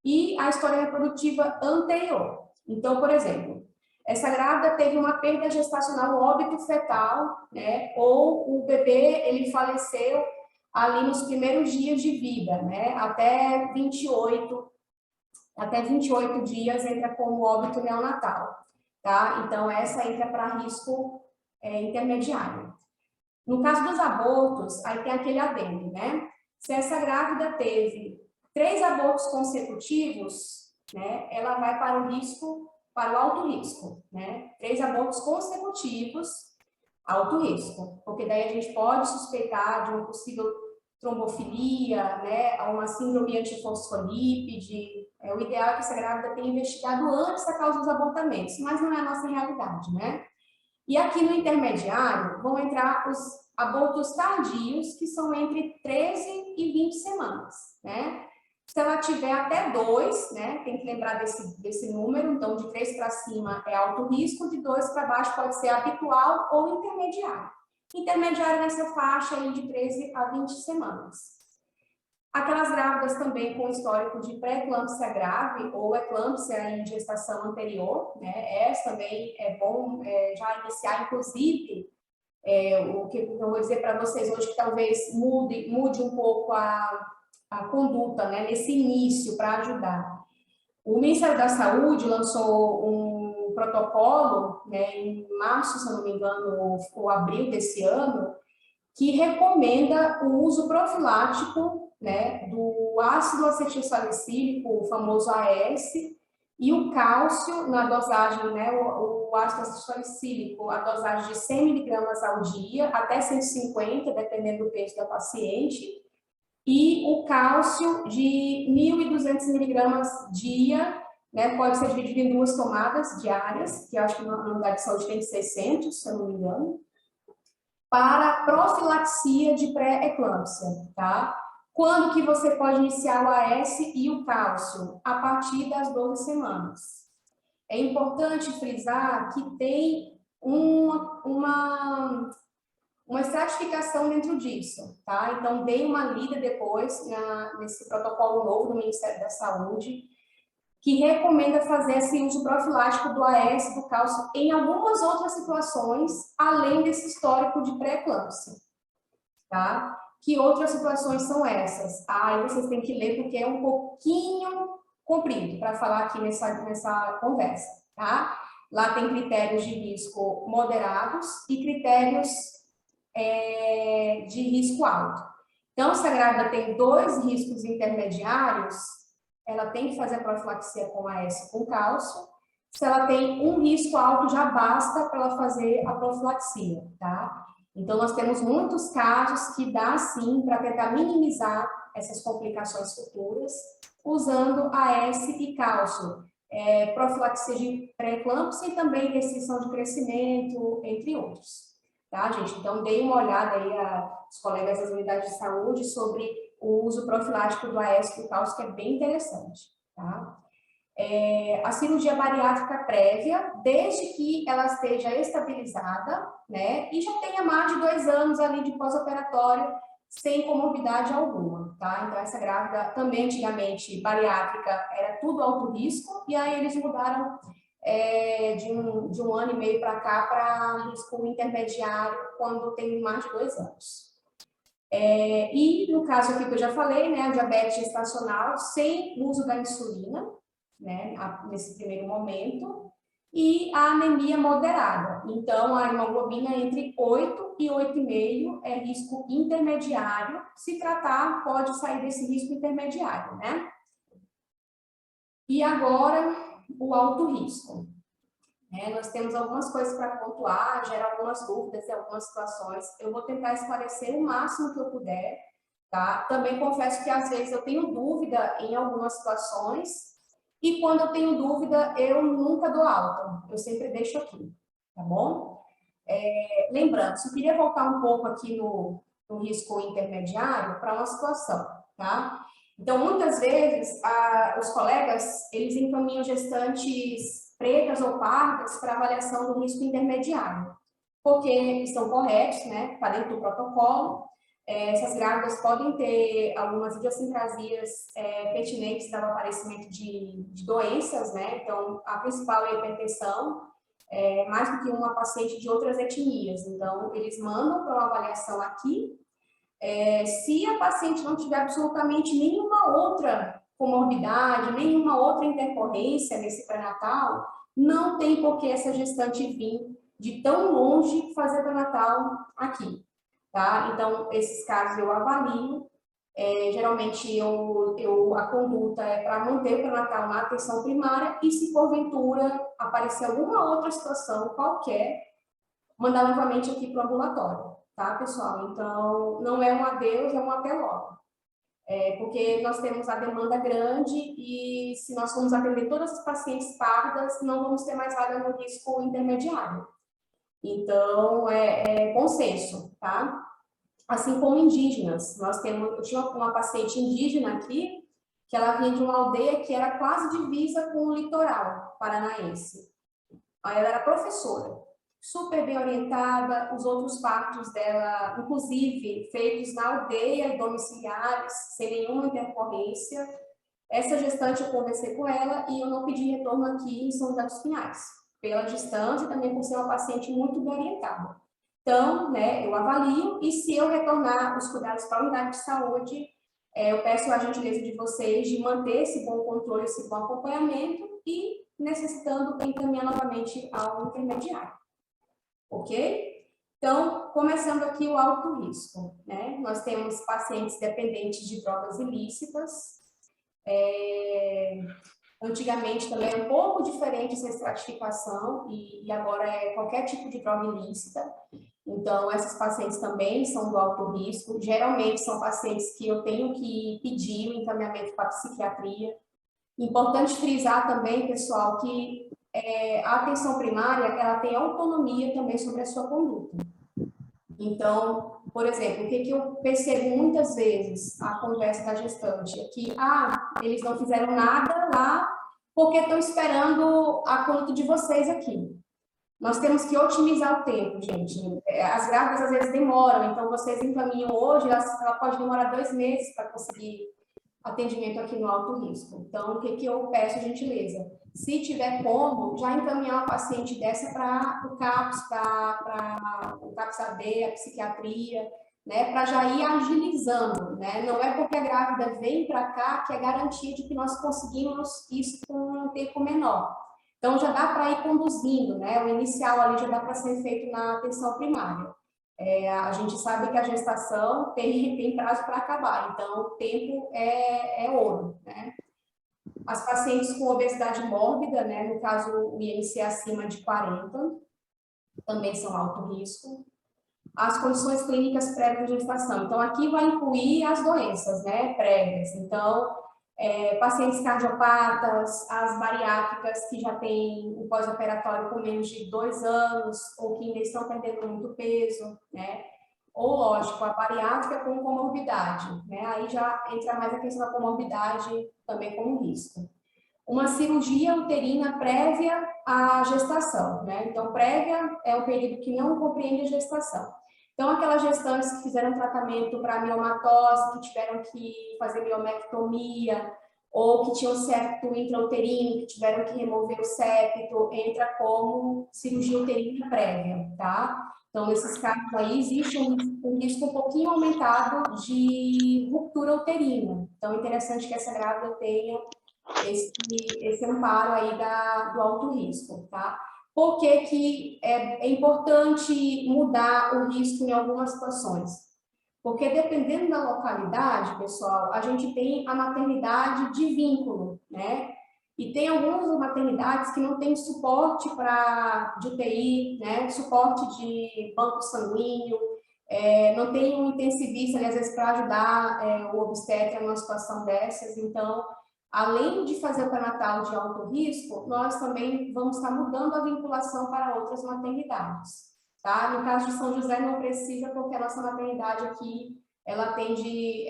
E a história reprodutiva anterior. Então, por exemplo, essa grávida teve uma perda gestacional, um óbito fetal, né? Ou o bebê, ele faleceu ali nos primeiros dias de vida, né? Até 28 dias entra como óbito neonatal, tá? Então, essa entra para risco intermediário. No caso dos abortos, aí tem aquele adendo, né? Se essa grávida teve 3 abortos consecutivos, né? Ela vai para o risco, para o alto risco, né? 3 abortos consecutivos, alto risco, porque daí a gente pode suspeitar de uma possível trombofilia, né? Uma síndrome antifosfolípide. O ideal é que essa grávida tenha investigado antes da causa dos abortamentos, mas não é a nossa realidade, né? E aqui no intermediário vão entrar os abortos tardios, que são entre 13 e 20 semanas, né? Se ela tiver até 2, né, tem que lembrar desse número, então de 3 para cima é alto risco, de 2 para baixo pode ser habitual ou intermediário. Intermediário nessa faixa aí de 13 a 20 semanas. Aquelas grávidas também com histórico de pré-eclâmpsia grave ou eclâmpsia em gestação anterior, né? Essa também é bom já iniciar, inclusive, o que eu vou dizer para vocês hoje, que talvez mude um pouco a conduta, né? Nesse início, para ajudar. O Ministério da Saúde lançou um protocolo, né, em março, se eu não me engano, ou abril desse ano, que recomenda o uso profilático, né, do ácido acetilsalicílico, o famoso AS, e o cálcio na dosagem, né, o ácido acetilsalicílico, a dosagem de 100 miligramas ao dia, até 150, dependendo do peso da paciente, e o cálcio de 1.200 miligramas dia, né, pode ser dividido em 2 tomadas diárias, que eu acho que na unidade de saúde tem 600, se eu não me engano, para profilaxia de pré-eclâmpsia, tá? Quando que você pode iniciar o AS e o cálcio? A partir das 12 semanas. É importante frisar que tem uma estratificação dentro disso, tá? Então, dei uma lida depois nesse protocolo novo do Ministério da Saúde, que recomenda fazer esse uso profilático do AS, do cálcio, em algumas outras situações, além desse histórico de pré-eclâmpsia, tá? Que outras situações são essas? Aí vocês têm que ler, porque é um pouquinho comprido para falar aqui nessa conversa, tá? Lá tem critérios de risco moderados e critérios de risco alto. Então, se a grávida tem 2 riscos intermediários, ela tem que fazer a profilaxia com AS com cálcio. Se ela tem um risco alto, já basta para ela fazer a profilaxia, tá? Então, nós temos muitos casos que dá, sim, para tentar minimizar essas complicações futuras, usando AS e cálcio. Profilaxia de pré-eclâmpsia e também restrição de crescimento, entre outros. Tá, gente? Então, dei uma olhada aí aos colegas das unidades de saúde sobre o uso profilático do AS e do cálcio, que é bem interessante, tá? A cirurgia bariátrica prévia, desde que ela esteja estabilizada, né, e já tenha mais de 2 anos ali de pós-operatório, sem comorbidade alguma, tá? Então, essa grávida também, antigamente, bariátrica, era tudo alto risco, e aí eles mudaram de um ano e meio para cá para risco intermediário, quando tem mais de 2 anos. E no caso aqui que eu já falei, né, a diabetes gestacional sem uso da insulina, né, nesse primeiro momento, e a anemia moderada. Então, a hemoglobina entre 8 e 8,5 é risco intermediário. Se tratar, pode sair desse risco intermediário, né? E agora, o alto risco. Nós temos algumas coisas para pontuar, gera algumas dúvidas em algumas situações. Eu vou tentar esclarecer o máximo que eu puder, tá? Também confesso que às vezes eu tenho dúvida em algumas situações e quando eu tenho dúvida eu nunca dou alta, eu sempre deixo aqui, tá bom? Lembrando, eu queria voltar um pouco aqui no risco intermediário para uma situação, tá? Então, muitas vezes, os colegas, eles encaminham gestantes pretas ou pardas para avaliação do risco intermediário, porque estão corretos, né? Está dentro do protocolo. Essas grávidas podem ter algumas idiosincrasias pertinentes ao aparecimento de doenças, né? Então, a principal é a hipertensão, mais do que uma paciente de outras etnias. Então, eles mandam para uma avaliação aqui. Se a paciente não tiver absolutamente nenhuma outra comorbidade, nenhuma outra intercorrência nesse pré-natal, não tem por que essa gestante vir de tão longe fazer pré-natal aqui, tá? Então, esses casos eu avalio. Geralmente, a conduta é para manter o pré-natal na atenção primária e, se porventura aparecer alguma outra situação qualquer, mandar novamente aqui para o ambulatório, tá, pessoal? Então, não é um adeus, é um até logo. Porque nós temos a demanda grande e se nós formos atender todas as pacientes pardas, não vamos ter mais vaga no risco intermediário. Então, é bom senso, tá? Assim como indígenas. Eu tinha uma paciente indígena aqui, que ela vinha de uma aldeia que era quase divisa com o litoral paranaense. Aí ela era professora, super bem orientada, os outros partos dela, inclusive, feitos na aldeia, domiciliares, sem nenhuma intercorrência. Essa gestante eu conversei com ela e eu não pedi retorno aqui em São José dos Pinhais, pela distância e também por ser uma paciente muito bem orientada. Então, né, eu avalio e se eu retornar os cuidados para a unidade de saúde, eu peço a gentileza de vocês de manter esse bom controle, esse bom acompanhamento e, necessitando, encaminhar novamente ao intermediário. Ok? Então, começando aqui o alto risco, né? Nós temos pacientes dependentes de drogas ilícitas. Antigamente também é um pouco diferente essa estratificação e agora é qualquer tipo de droga ilícita. Então, essas pacientes também são do alto risco. Geralmente são pacientes que eu tenho que pedir o encaminhamento para a psiquiatria. Importante frisar também, pessoal, que a atenção primária, ela tem autonomia também sobre a sua conduta. Então, por exemplo, o que eu percebo muitas vezes a conversa da gestante é que, eles não fizeram nada lá porque estão esperando a conduta de vocês aqui. Nós temos que otimizar o tempo, gente. As grávidas às vezes demoram, então vocês encaminham hoje, ela pode demorar 2 meses para conseguir atendimento aqui no alto risco. Então, o que eu peço, gentileza? Se tiver como, já encaminhar uma paciente dessa para o CAPS, para o CAPS-AB, a psiquiatria, né, para já ir agilizando, né? Não é porque a grávida vem para cá que é garantia de que nós conseguimos isso com um tempo menor. Então, já dá para ir conduzindo, né? O inicial ali já dá para ser feito na atenção primária. A gente sabe que a gestação tem prazo para acabar, então o tempo é ouro, né? As pacientes com obesidade mórbida, né? No caso, o IMC acima de 40, também são alto risco. As condições clínicas prévias de gestação. Então, aqui vai incluir as doenças, né? Prévias. Então, pacientes cardiopatas, as bariátricas que já têm o pós-operatório com menos de 2 anos ou que ainda estão perdendo muito peso, né? Ou, lógico, a bariátrica com comorbidade, né? Aí já entra mais a questão da comorbidade também como risco. Uma cirurgia uterina prévia à gestação, né? Então, prévia é um período que não compreende a gestação. Então, aquelas gestantes que fizeram tratamento para miomatose, que tiveram que fazer miomectomia, ou que tinham septo intrauterino, que tiveram que remover o septo, entra como cirurgia uterina prévia, tá? Então, nesses casos aí, existe um risco um pouquinho aumentado de ruptura uterina. Então, é interessante que essa grávida tenha esse amparo aí do alto risco, tá? Por que é importante mudar o risco em algumas situações? Porque dependendo da localidade, pessoal, a gente tem a maternidade de vínculo, né? E tem algumas maternidades que não têm suporte de UTI, né? Suporte de banco sanguíneo, não tem um intensivista, ali, às vezes, para ajudar o obstetra numa situação dessas. Então, além de fazer o pré-natal de alto risco, nós também vamos estar mudando a vinculação para outras maternidades. Tá? No caso de São José, não precisa, porque a nossa maternidade aqui, ela atende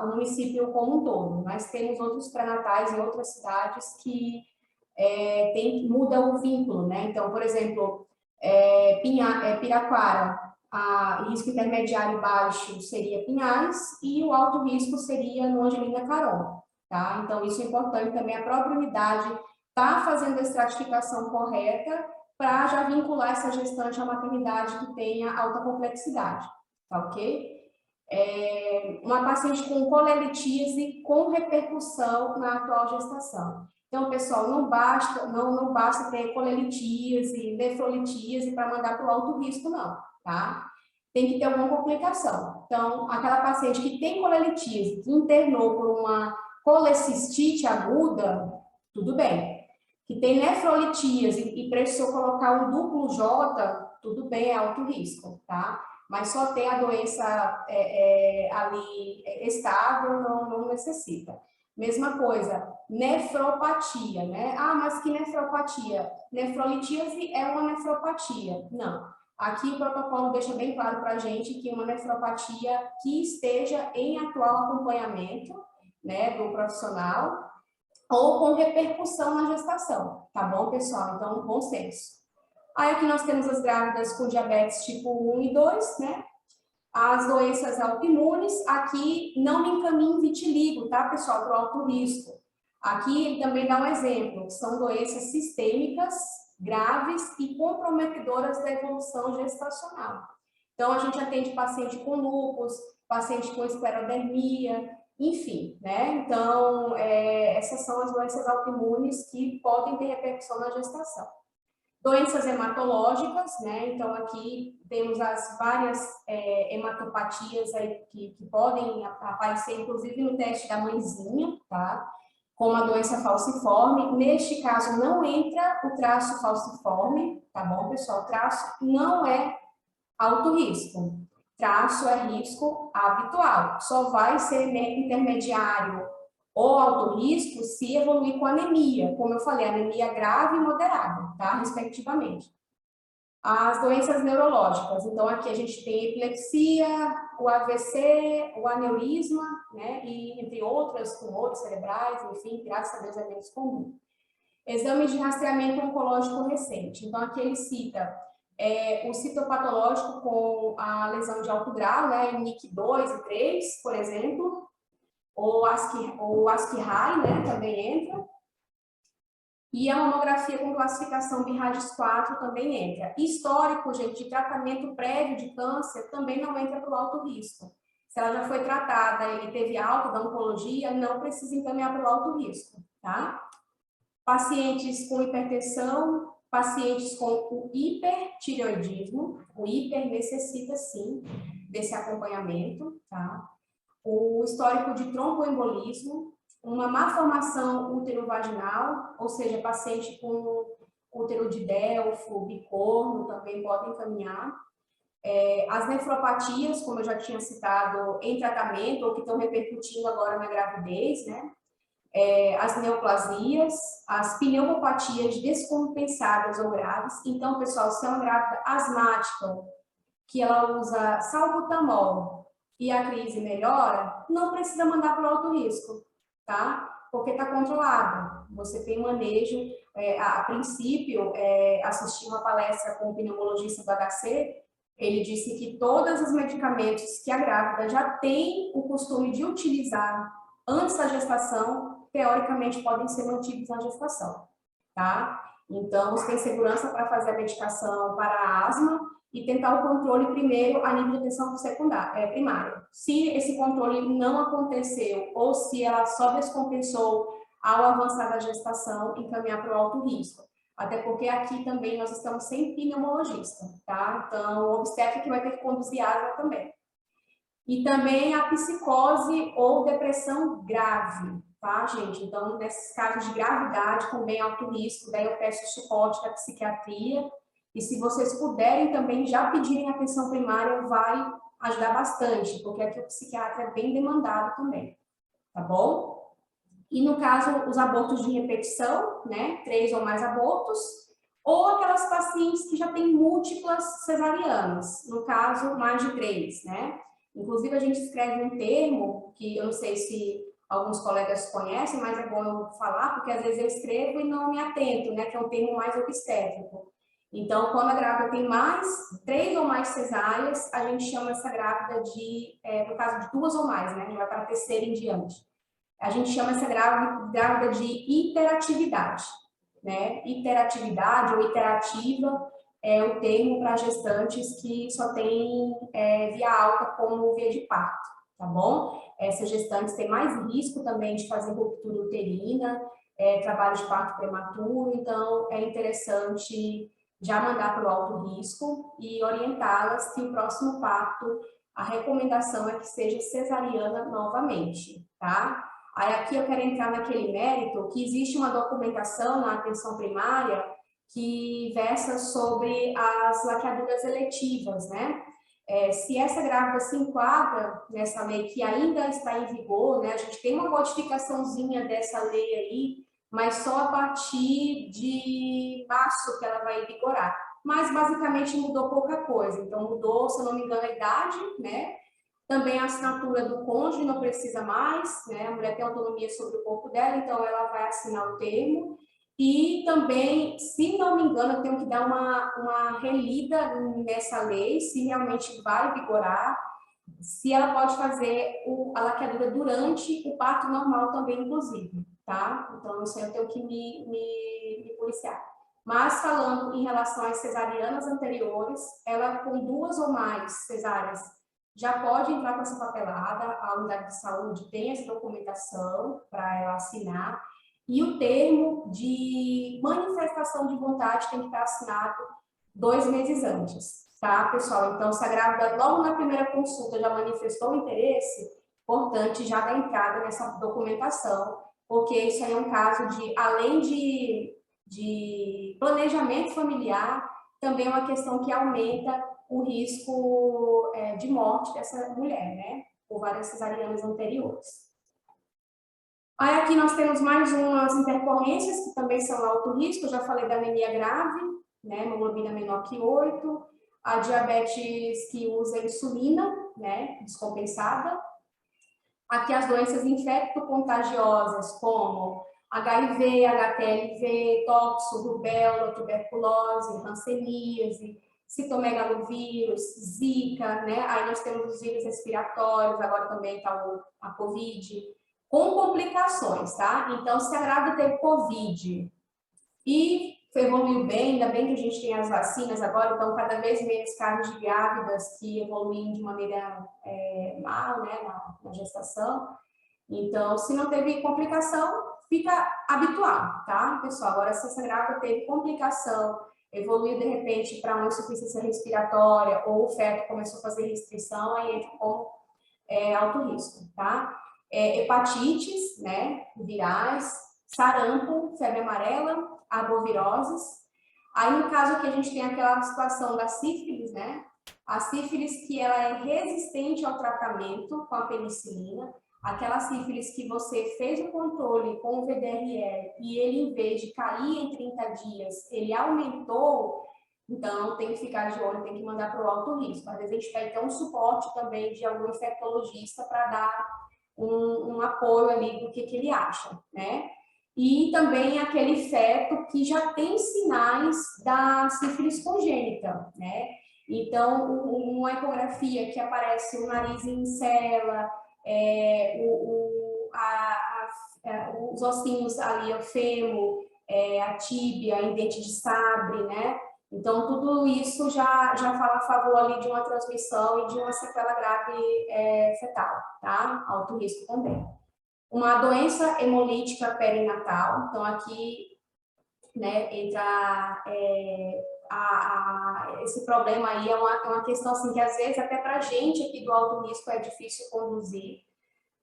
o município como um todo, mas temos outros pré-natais em outras cidades que muda o vínculo, né? Então, por exemplo, Piraquara, risco intermediário baixo seria Pinhais e o alto risco seria no Angelina Carol, tá? Então, isso é importante também, a própria unidade está fazendo a estratificação correta para já vincular essa gestante à maternidade que tenha alta complexidade, tá ok? Uma paciente com colelitíase com repercussão na atual gestação. Então, pessoal, não basta ter colelitíase, nefrolitíase para mandar para o alto risco, não, tá? Tem que ter alguma complicação. Então, aquela paciente que tem colelitíase, que internou por uma colecistite aguda, tudo bem. Que tem nefrolitíase e precisou colocar um duplo J, tudo bem, é alto risco, tá? Mas só ter a doença ali estável não necessita. Mesma coisa, nefropatia, né? Ah, mas que nefropatia? Nefrolitíase é uma nefropatia. Não. Aqui o protocolo deixa bem claro para a gente que uma nefropatia que esteja em atual acompanhamento, né, do profissional, ou com repercussão na gestação, tá bom, pessoal? Então, bom senso. Aí aqui nós temos as grávidas com diabetes tipo 1 e 2, né? As doenças autoimunes, aqui não me encaminhe vitiligo, tá, pessoal, para o alto risco. Aqui ele também dá um exemplo, são doenças sistêmicas, graves e comprometedoras da evolução gestacional. Então, a gente atende paciente com lúpus, paciente com esclerodermia, enfim, né? Então, essas são as doenças autoimunes que podem ter repercussão na gestação. Doenças hematológicas, né? Então, aqui temos as várias hematopatias aí que podem aparecer, inclusive no teste da mãezinha, tá? Como a doença falciforme. Neste caso, não entra o traço falciforme, tá bom, pessoal? Traço não é alto risco. Traço é risco habitual. Só vai ser intermediário ou alto risco se evoluir com anemia, como eu falei, anemia grave e moderada, tá? Respectivamente. As doenças neurológicas, então aqui a gente tem epilepsia, o AVC, o aneurisma, né? E entre outras, tumores cerebrais, enfim, graças a Deus é menos comum. Exame de rastreamento oncológico recente, então aqui ele cita o citopatológico com a lesão de alto grau, né? NIC2 e 3, por exemplo, ou ASCII-High, né, também entra. E a mamografia com classificação BIRADS 4 também entra. Histórico, gente, de tratamento prévio de câncer também não entra para o alto risco. Se ela já foi tratada e teve alta da oncologia, não precisa encaminhar para o alto risco, tá? Pacientes com hipertensão, pacientes com o hipertireoidismo, o hiper necessita sim desse acompanhamento, tá? O histórico de tromboembolismo, uma malformação útero-vaginal, ou seja, paciente com útero de Delfo, bicorno, também podem encaminhar. As nefropatias, como eu já tinha citado, em tratamento, ou que estão repercutindo agora na gravidez, né? As neoplasias, as pneumopatias descompensadas ou graves. Então, pessoal, se é uma grávida asmática, que ela usa salbutamol, e a crise melhora, não precisa mandar para o alto risco, tá? Porque está controlado. Você tem manejo. A princípio, assisti uma palestra com o pneumologista do HC, ele disse que todos os medicamentos que a grávida já tem o costume de utilizar antes da gestação, teoricamente podem ser mantidos na gestação, tá? Então, você tem segurança para fazer a medicação para a asma, e tentar o controle primeiro a nível de atenção primária. Se esse controle não aconteceu ou se ela só descompensou ao avançar da gestação, encaminhar para o alto risco. Até porque aqui também nós estamos sem pneumologista, tá? Então, o obstetra que vai ter que conduzir asma também. E também a psicose ou depressão grave, tá, gente? Então, nesses casos de gravidade, também alto risco, daí eu peço suporte da psiquiatria. E se vocês puderem também já pedirem atenção primária, vai ajudar bastante, porque aqui o psiquiatra é bem demandado também, tá bom? E no caso, os abortos de repetição, né, 3 ou mais abortos, ou aquelas pacientes que já têm múltiplas cesarianas, no caso, mais de 3, né? Inclusive, a gente escreve um termo, que eu não sei se alguns colegas conhecem, mas é bom eu falar, porque às vezes eu escrevo e não me atento, né, que é um termo mais obstétrico. Então, quando a grávida tem 3 ou mais cesáreas, a gente chama essa grávida de, no caso de 2 ou mais, né, vai para a terceira em diante. A gente chama essa grávida de hiperatividade, né? Hiperatividade ou hiperativa é o termo para gestantes que só tem via alta como via de parto, tá bom? Essas gestantes têm mais risco também de fazer ruptura uterina, trabalho de parto prematuro, então é interessante já mandar para o alto risco e orientá-las que o próximo parto, a recomendação é que seja cesariana novamente, tá? Aí aqui eu quero entrar naquele mérito que existe uma documentação na atenção primária que versa sobre as laqueaduras eletivas, né? Se essa grávida se enquadra nessa lei que ainda está em vigor, né? A gente tem uma modificaçãozinha dessa lei aí, mas só a partir de março que ela vai vigorar. Mas basicamente mudou pouca coisa. Então mudou, se eu não me engano, a idade, né? Também a assinatura do cônjuge não precisa mais, né? A mulher tem autonomia sobre o corpo dela, então ela vai assinar o termo. E também, se não me engano, eu tenho que dar uma relida nessa lei, se realmente vai vigorar, se ela pode fazer a laqueadura durante o parto normal também, inclusive, tá? Então, isso aí eu tenho que me policiar. Mas, falando em relação às cesarianas anteriores, ela com 2 ou mais cesáreas já pode entrar com essa papelada, a unidade de saúde tem essa documentação para ela assinar, e o termo de manifestação de vontade tem que estar assinado 2 meses antes, tá, pessoal? Então, se a grávida logo na primeira consulta já manifestou o interesse, importante já dar entrada nessa documentação, porque isso aí é um caso de, além de planejamento familiar, também é uma questão que aumenta o risco de morte dessa mulher, né? Por várias cesarianas anteriores. Aí aqui nós temos mais umas intercorrências que também são alto risco, eu já falei da anemia grave, né? Hemoglobina menor que 8, a diabetes que usa insulina, né? Descompensada. Aqui as doenças infecto-contagiosas, como HIV, HTLV, toxo, rubéola, tuberculose, hanseníase, citomegalovírus, zika, né? Aí nós temos os vírus respiratórios, agora também está a COVID, com complicações, tá? Então, se a grávida teve COVID e evoluiu bem, ainda bem que a gente tem as vacinas agora, então cada vez menos casos de grávidas que evoluem de maneira mal, né, na gestação. Então, se não teve complicação, fica habitual, tá, pessoal? Agora, se essa grávida teve complicação, evoluiu de repente para uma insuficiência respiratória ou o feto começou a fazer restrição, aí entra como alto risco, tá? Hepatites, né, virais, sarampo, febre amarela, arboviroses. Aí, no caso aqui, a gente tem aquela situação da sífilis, né? A sífilis que ela é resistente ao tratamento com a penicilina, aquela sífilis que você fez o controle com o VDRL e ele, em vez de cair em 30 dias, ele aumentou, então tem que ficar de olho, tem que mandar para o alto risco. Às vezes a gente vai ter um suporte também de algum infectologista para dar um apoio ali do que ele acha, né? E também aquele feto que já tem sinais da sífilis congênita, né? Então, uma ecografia que aparece o nariz em cela, os ossinhos ali, o fêmur, a tíbia, em dente de sabre, né? Então, tudo isso já fala a favor ali de uma transmissão e de uma sequela grave fetal, tá? Alto risco também. Uma doença hemolítica perinatal, então aqui, né, entra esse problema aí, é uma questão assim que às vezes até para a gente aqui do alto risco é difícil conduzir,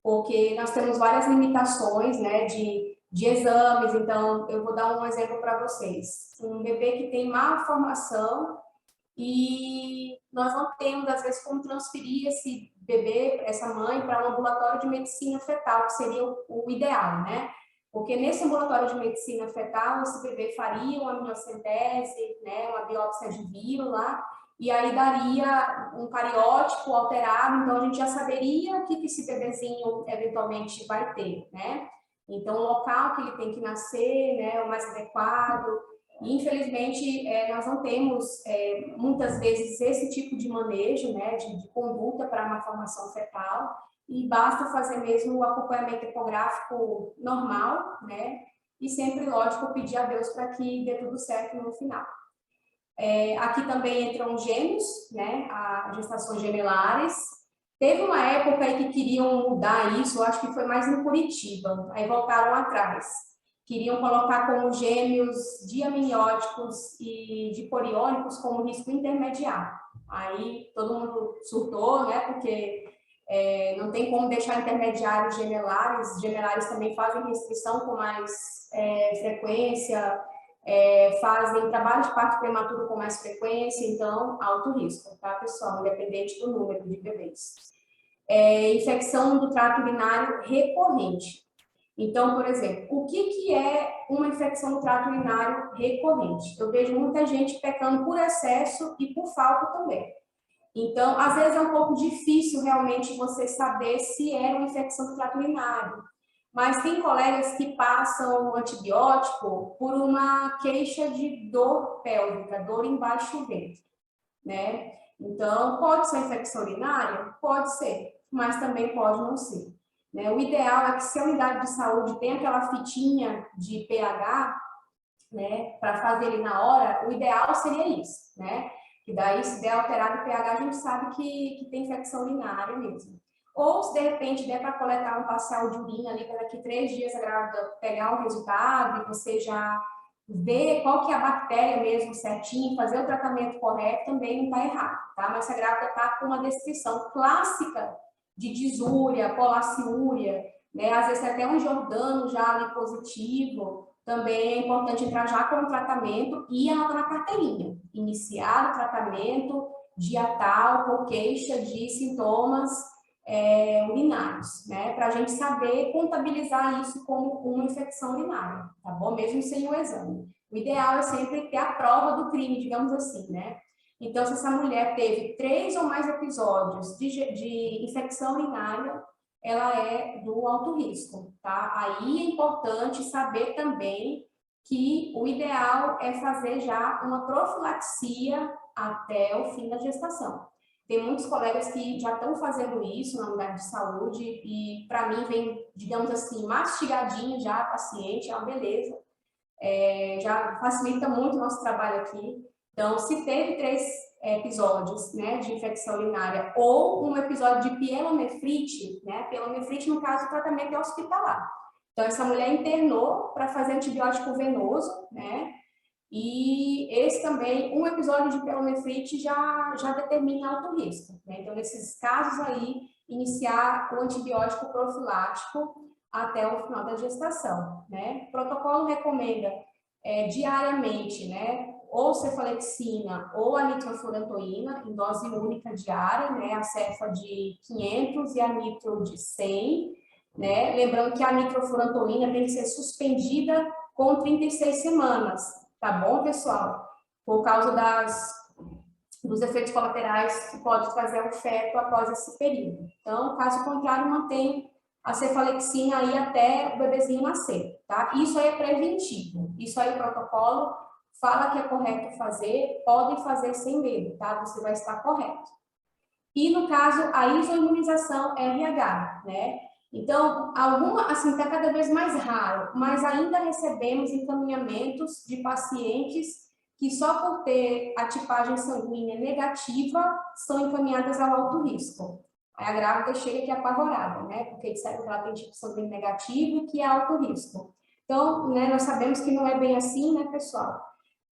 porque nós temos várias limitações, né, de exames. Então, eu vou dar um exemplo para vocês. Um bebê que tem má formação e nós não temos, às vezes, como transferir esse bebê, essa mãe, para um ambulatório de medicina fetal, que seria o ideal, né? Porque nesse ambulatório de medicina fetal, esse bebê faria uma amniocentese, né, uma biópsia de vírus lá, e aí daria um cariótipo alterado, então a gente já saberia o que esse bebezinho eventualmente vai ter, né? Então, o local que ele tem que nascer, né, o mais adequado. E, infelizmente, nós não temos, muitas vezes, esse tipo de manejo, né, de conduta para uma formação fetal, e basta fazer mesmo o acompanhamento ecográfico normal, né, e sempre, lógico, pedir a Deus para que dê tudo certo no final. Aqui também entram gêmeos, né, as gestações gemelares. Teve uma época aí que queriam mudar isso, eu acho que foi mais no Curitiba, aí voltaram atrás. Queriam colocar como gêmeos diamnióticos e diporiônicos como risco intermediário. Aí todo mundo surtou, né, porque não tem como deixar intermediários gemelares. Gemelares também fazem restrição com mais frequência, fazem trabalho de parto prematuro com mais frequência, então, alto risco, tá, pessoal? Independente do número de bebês. Infecção do trato urinário recorrente. Então, por exemplo, o que é uma infecção do trato urinário recorrente? Eu vejo muita gente pecando por excesso e por falta também. Então, às vezes é um pouco difícil realmente você saber se é uma infecção do trato urinário. Mas tem colegas que passam antibiótico por uma queixa de dor pélvica, dor embaixo do ventre, né? Então, pode ser infecção urinária? Pode ser, mas também pode não ser. Né? O ideal é que, se a unidade de saúde tem aquela fitinha de pH, né, para fazer ele na hora, o ideal seria isso, né? Que daí, se der alterado o pH, a gente sabe que tem infecção urinária mesmo. Ou, se de repente der para coletar um parcial de urina ali, para daqui 3 dias a grávida pegar o resultado e você já ver qual que é a bactéria mesmo certinho, fazer o tratamento correto, também não está errado, tá? Mas se a grávida está com uma descrição clássica de disúria, polaciúria, né? Às vezes até um Jordano já ali positivo, também é importante entrar já com o tratamento e anotar na carteirinha. Iniciar o tratamento dia tal com queixa de sintomas urinários, né? Para a gente saber contabilizar isso como uma infecção urinária, tá bom? Mesmo sem o exame. O ideal é sempre ter a prova do crime, digamos assim, né? Então, se essa mulher teve 3 ou mais episódios de infecção urinária, ela é do alto risco, tá? Aí é importante saber também que o ideal é fazer já uma profilaxia até o fim da gestação. Tem muitos colegas que já estão fazendo isso na unidade de saúde e, para mim, vem, digamos assim, mastigadinho já a paciente, é uma beleza. Já facilita muito o nosso trabalho aqui. Então, se teve 3 episódios, né, de infecção urinária ou um episódio de pielonefrite, né, pielonefrite, no caso, o tratamento é hospitalar. Então, essa mulher internou para fazer antibiótico venoso, né, e esse também, um episódio de pielonefrite já determina alto risco, né? Então, nesses casos aí, iniciar o antibiótico profilático até o final da gestação, né? O protocolo recomenda diariamente, né? Ou cefalexina ou a nitrofurantoína em dose única diária, né? A cefa de 500 e a nitro de 100, né? Lembrando que a nitrofurantoína tem que ser suspendida com 36 semanas, tá bom, pessoal? Por causa dos efeitos colaterais que pode trazer ao feto após esse período. Então, caso contrário, mantém a cefalexina aí até o bebezinho nascer, tá? Isso aí é preventivo. Isso aí o protocolo fala que é correto fazer, podem fazer sem medo, tá? Você vai estar correto. E, no caso, a isoimunização RH, né? Então, assim, está cada vez mais raro, mas ainda recebemos encaminhamentos de pacientes que só por ter a tipagem sanguínea negativa são encaminhadas ao alto risco. Aí a grávida chega aqui apavorada, né? Porque disseram que ela tem tipo sanguíneo negativo e que é alto risco. Então, né, nós sabemos que não é bem assim, né, pessoal?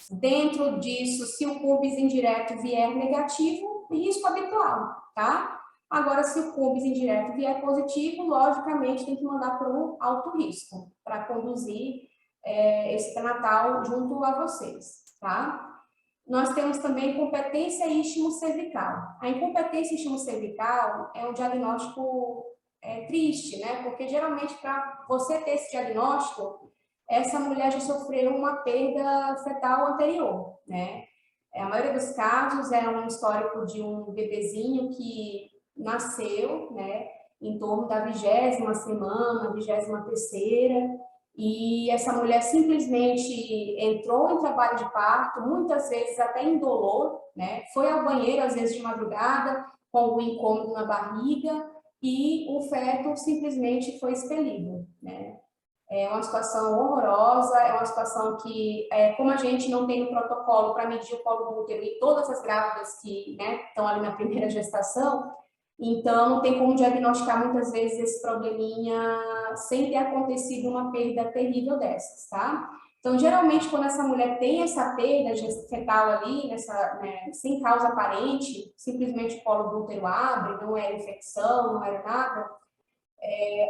Dentro disso, se o pubis indireto vier negativo, risco habitual, tá? Agora, se o CUBIS indireto vier positivo, logicamente tem que mandar para o alto risco, para conduzir esse pré-natal junto a vocês, tá? Nós temos também competência e estímulo cervical. A incompetência e estímulo cervical é um diagnóstico triste, né? Porque geralmente para você ter esse diagnóstico, essa mulher já sofreu uma perda fetal anterior, né? A maioria dos casos é um histórico de um bebezinho que nasceu, né, em torno da 20ª semana, 23ª, e essa mulher simplesmente entrou em trabalho de parto, muitas vezes até indolor, né, foi ao banheiro, às vezes de madrugada, com algum incômodo na barriga, e o feto simplesmente foi expelido, né. É uma situação horrorosa, é uma situação que, como a gente não tem um protocolo para medir o colo do útero em todas as grávidas que, né, estão ali na primeira gestação, então não tem como diagnosticar muitas vezes esse probleminha sem ter acontecido uma perda terrível dessas, tá? Então, geralmente, quando essa mulher tem essa perda fetal ali, né, sem causa aparente, simplesmente o colo do útero abre, não era infecção, não era nada,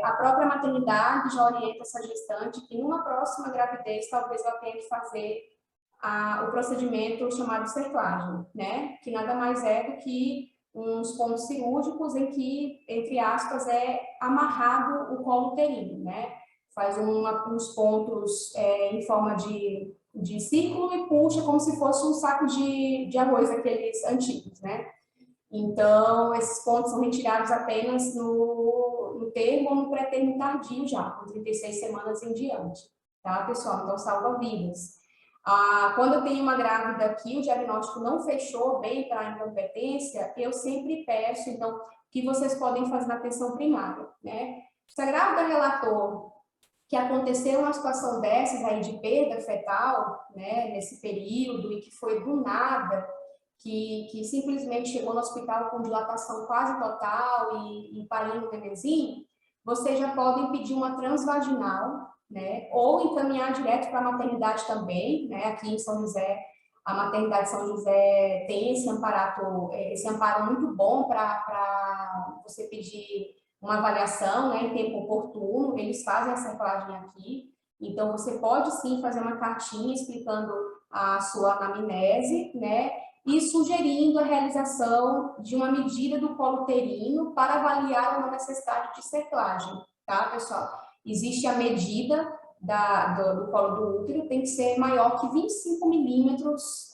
a própria maternidade já orienta essa gestante que numa próxima gravidez talvez ela tenha que fazer o procedimento chamado cerclagem, né? Que nada mais é do que uns pontos cirúrgicos em que, entre aspas, é amarrado o colo uterino, né? Faz uns pontos em forma de círculo e puxa como se fosse um saco de arroz, aqueles antigos, né? Então, esses pontos são retirados apenas no termo ou no pré-termo tardio já, com 36 semanas em diante, tá, pessoal? Então, salva vidas. Quando eu tenho uma grávida aqui, o diagnóstico não fechou bem para a incompetência, eu sempre peço, então, o que vocês podem fazer na atenção primária, né? Se a grávida relatou que aconteceu uma situação dessas aí de perda fetal, né, nesse período, e que foi do nada, que simplesmente chegou no hospital com dilatação quase total e parindo o nenenzinho, vocês já podem pedir uma transvaginal, né, ou encaminhar direto para a maternidade também, né, aqui em São José, a maternidade São José tem esse amparo muito bom para você pedir uma avaliação, né, em tempo oportuno, eles fazem a cerclagem aqui, então você pode sim fazer uma cartinha explicando a sua anamnese, né, e sugerindo a realização de uma medida do colo uterino para avaliar uma necessidade de cerclagem, tá, pessoal? Existe a medida do colo do útero, tem que ser maior que 25 milímetros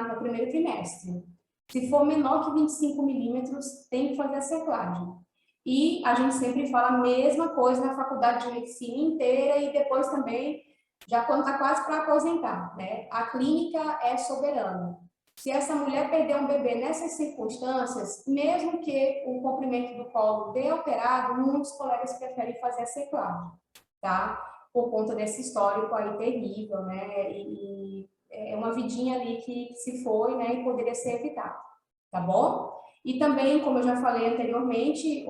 no primeiro trimestre. Se for menor que 25 milímetros, tem que fazer a cerclagem. E a gente sempre fala a mesma coisa na faculdade de medicina inteira e depois também, já quando está quase para aposentar, né? A clínica é soberana. Se essa mulher perder um bebê nessas circunstâncias, mesmo que o comprimento do colo dê alterado, muitos colegas preferem fazer a cerclagem, tá? Por conta desse histórico aí terrível, né? E é uma vidinha ali que se foi, né? E poderia ser evitado, tá bom? E também, como eu já falei anteriormente,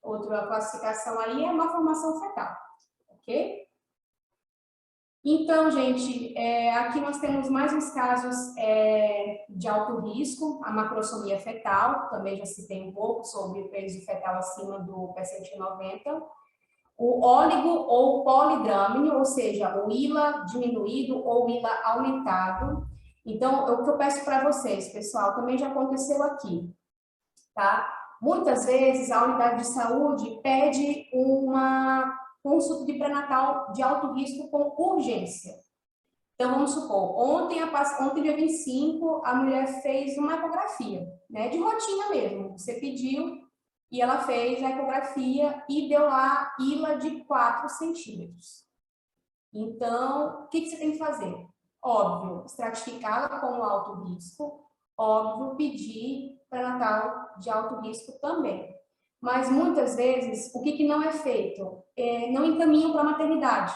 outra classificação aí é a malformação fetal, ok? Então, gente, aqui nós temos mais uns casos de alto risco, a macrosomia fetal, também já citei um pouco sobre o peso fetal acima do P190, o óligo ou polidrâmino, ou seja, o ILA diminuído ou ILA aumentado. Então, o que eu peço para vocês, pessoal, também já aconteceu aqui, tá? Muitas vezes a unidade de saúde pede uma consulta de pré-natal de alto risco com urgência. Então, vamos supor, ontem, dia 25, a mulher fez uma ecografia, né, de rotina mesmo. Você pediu e ela fez a ecografia e deu lá ILA de 4 centímetros. Então, o que você tem que fazer? Óbvio, estratificá-la como alto risco, óbvio, pedir pré-natal de alto risco também. Mas, muitas vezes, o que não é feito? Não encaminham para a maternidade.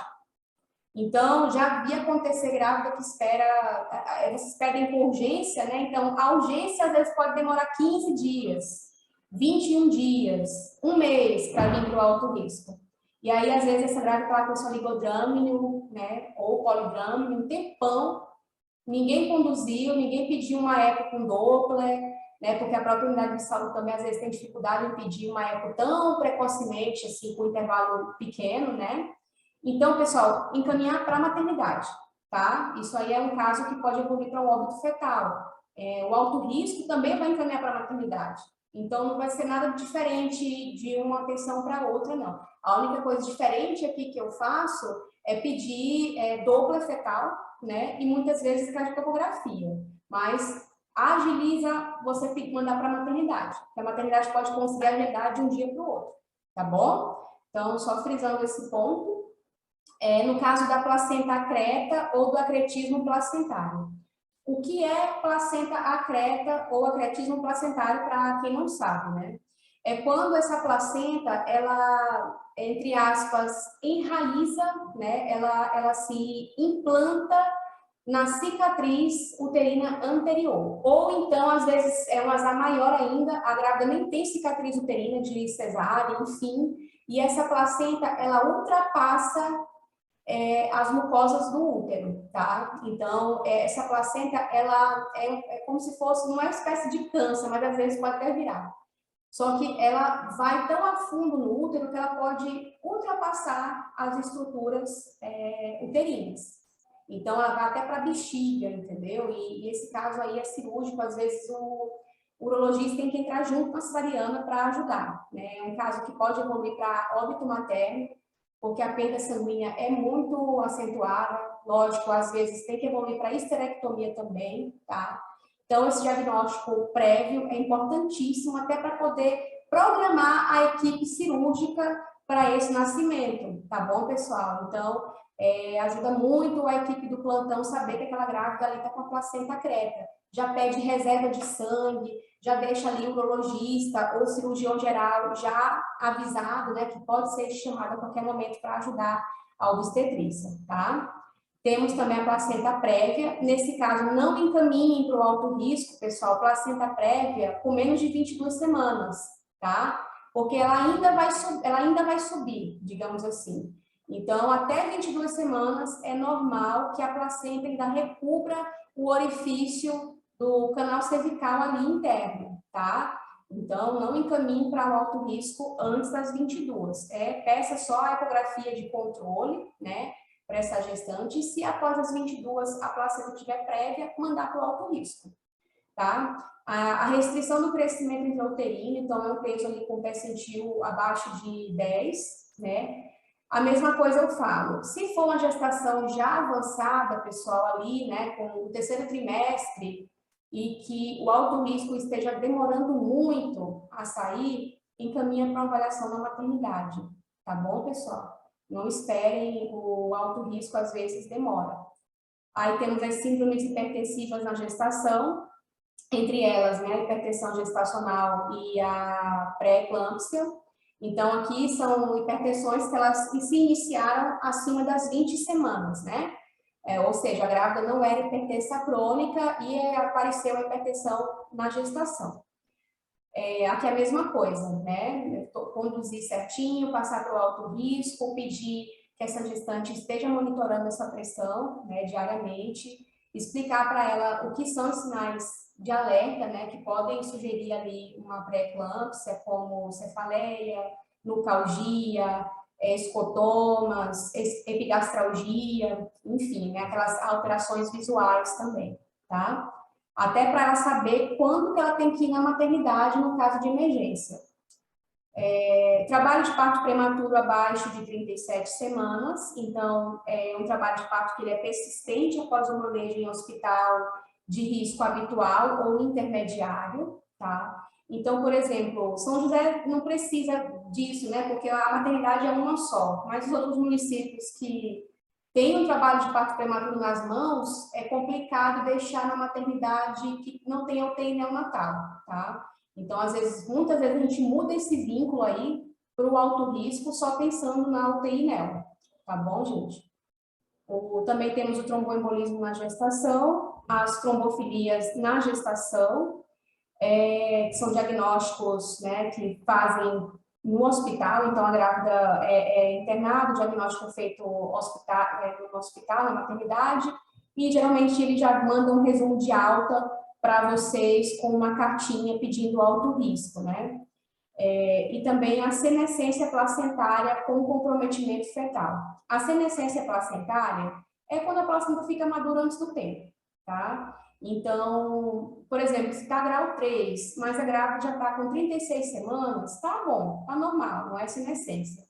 Então, já vi acontecer grávida que vocês pedem com urgência, né? Então, a urgência, às vezes, pode demorar 15 dias, 21 dias, um mês para vir para o alto risco. E aí, às vezes, essa grávida está com seu oligodrâmino, né? Ou polidrâmino, um tempão, ninguém conduziu, ninguém pediu uma eco com Doppler, né? Porque a própria unidade de saúde também, às vezes, tem dificuldade em pedir uma eco tão precocemente, assim, com intervalo pequeno, né? Então, pessoal, encaminhar para a maternidade, tá? Isso aí é um caso que pode evoluir para um óbito fetal. O alto risco também vai encaminhar para a maternidade. Então, não vai ser nada diferente de uma atenção para outra, não. A única coisa diferente aqui que eu faço é pedir Doppler fetal, né? E muitas vezes cardiotocografia. Mas agiliza você mandar para a maternidade. A maternidade pode conseguir agendar de um dia para o outro, tá bom? Então, só frisando esse ponto. No caso da placenta acreta ou do acretismo placentário. O que é placenta acreta ou acretismo placentário, para quem não sabe, né? É quando essa placenta, ela, entre aspas, enraiza, né? Ela se implanta na cicatriz uterina anterior. Ou então, às vezes, é um azar maior ainda, a grávida nem tem cicatriz uterina de cesárea, enfim, e essa placenta, ela ultrapassa as mucosas do útero, tá? Então, essa placenta, ela é como se fosse uma espécie de câncer, mas às vezes pode até virar. Só que ela vai tão a fundo no útero que ela pode ultrapassar as estruturas uterinas. Então, ela vai até para a bexiga, entendeu? E esse caso aí é cirúrgico, às vezes o urologista tem que entrar junto com a cesariana para ajudar, né? É um caso que pode evoluir para óbito materno, porque a perda sanguínea é muito acentuada, lógico, às vezes tem que evoluir para histerectomia também, tá? Então, esse diagnóstico prévio é importantíssimo até para poder programar a equipe cirúrgica para esse nascimento, tá bom, pessoal? Então, ajuda muito a equipe do plantão saber que aquela grávida ali está com a placenta creta. Já pede reserva de sangue, já deixa ali o urologista ou cirurgião geral já avisado, né, que pode ser chamado a qualquer momento para ajudar a obstetrícia, tá? Temos também a placenta prévia. Nesse caso, não encaminhem para o alto risco, pessoal, placenta prévia com menos de 22 semanas, tá? Porque ela ainda vai subir, digamos assim. Então, até 22 semanas é normal que a placenta ainda recubra o orifício do canal cervical ali interno, tá? Então, não encaminhe para o alto risco antes das 22. Peça só a ecografia de controle, né, para essa gestante, e se após as 22 a placenta estiver prévia, mandar para o alto risco, tá? A restrição do crescimento intrauterino, então, é um peso ali com percentil abaixo de 10, né? A mesma coisa eu falo, se for uma gestação já avançada, pessoal, ali, né, com o terceiro trimestre, e que o alto risco esteja demorando muito a sair, encaminha para uma avaliação na maternidade, tá bom, pessoal? Não esperem, o alto risco às vezes demora. Aí temos as síndromes hipertensivas na gestação, entre elas, né, a hipertensão gestacional e a pré-eclâmpsia. Então, aqui são hipertensões que elas se iniciaram acima das 20 semanas, né? Ou seja, a grávida não era hipertensa crônica e apareceu a hipertensão na gestação. Aqui é a mesma coisa, né? Conduzir certinho, passar para o alto risco, pedir que essa gestante esteja monitorando essa pressão, né, diariamente, explicar para ela o que são os sinais de alerta, né, que podem sugerir ali uma pré-eclâmpsia, como cefaleia, nucalgia, escotomas, epigastralgia, enfim, né, aquelas alterações visuais também, tá? Até para ela saber quando que ela tem que ir na maternidade no caso de emergência. Trabalho de parto prematuro abaixo de 37 semanas, então é um trabalho de parto que ele é persistente após o manejo em hospital de risco habitual ou intermediário, tá? Então, por exemplo, São José não precisa disso, né, porque a maternidade é uma só, mas os outros municípios que têm um trabalho de parto prematuro nas mãos, é complicado deixar na maternidade que não tem UTI neonatal, tá? Então, às vezes, muitas vezes a gente muda esse vínculo aí para o alto risco, só pensando na UTI neo, tá bom, gente? Também temos o tromboembolismo na gestação, as trombofilias na gestação, que são diagnósticos, né, que fazem no hospital, então a grávida é internada, o diagnóstico é feito no hospital, na maternidade, e geralmente eles já mandam um resumo de alta para vocês com uma cartinha pedindo alto risco, né? E também a senescência placentária com comprometimento fetal. A senescência placentária é quando a placenta fica madura antes do tempo, tá? Então, por exemplo, se está grau 3, mas a grávida já está com 36 semanas, tá bom, tá normal, não é senescência.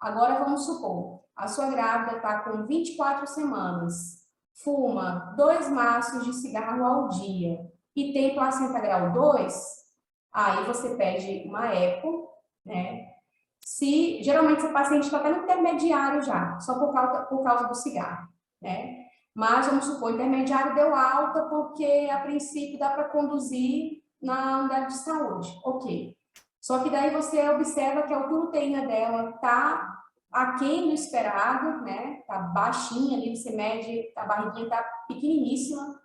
Agora, vamos supor, a sua grávida está com 24 semanas, fuma 2 maços de cigarro ao dia e tem placenta grau 2, aí você pede uma eco, né? Geralmente esse paciente está até no intermediário já, só por causa do cigarro, né? Mas, vamos supor, o intermediário deu alta porque, a princípio, dá para conduzir na unidade de saúde. Ok. Só que daí você observa que a altura dela está aquém do esperado, né? Está baixinha ali, você mede, a barriguinha está pequeniníssima.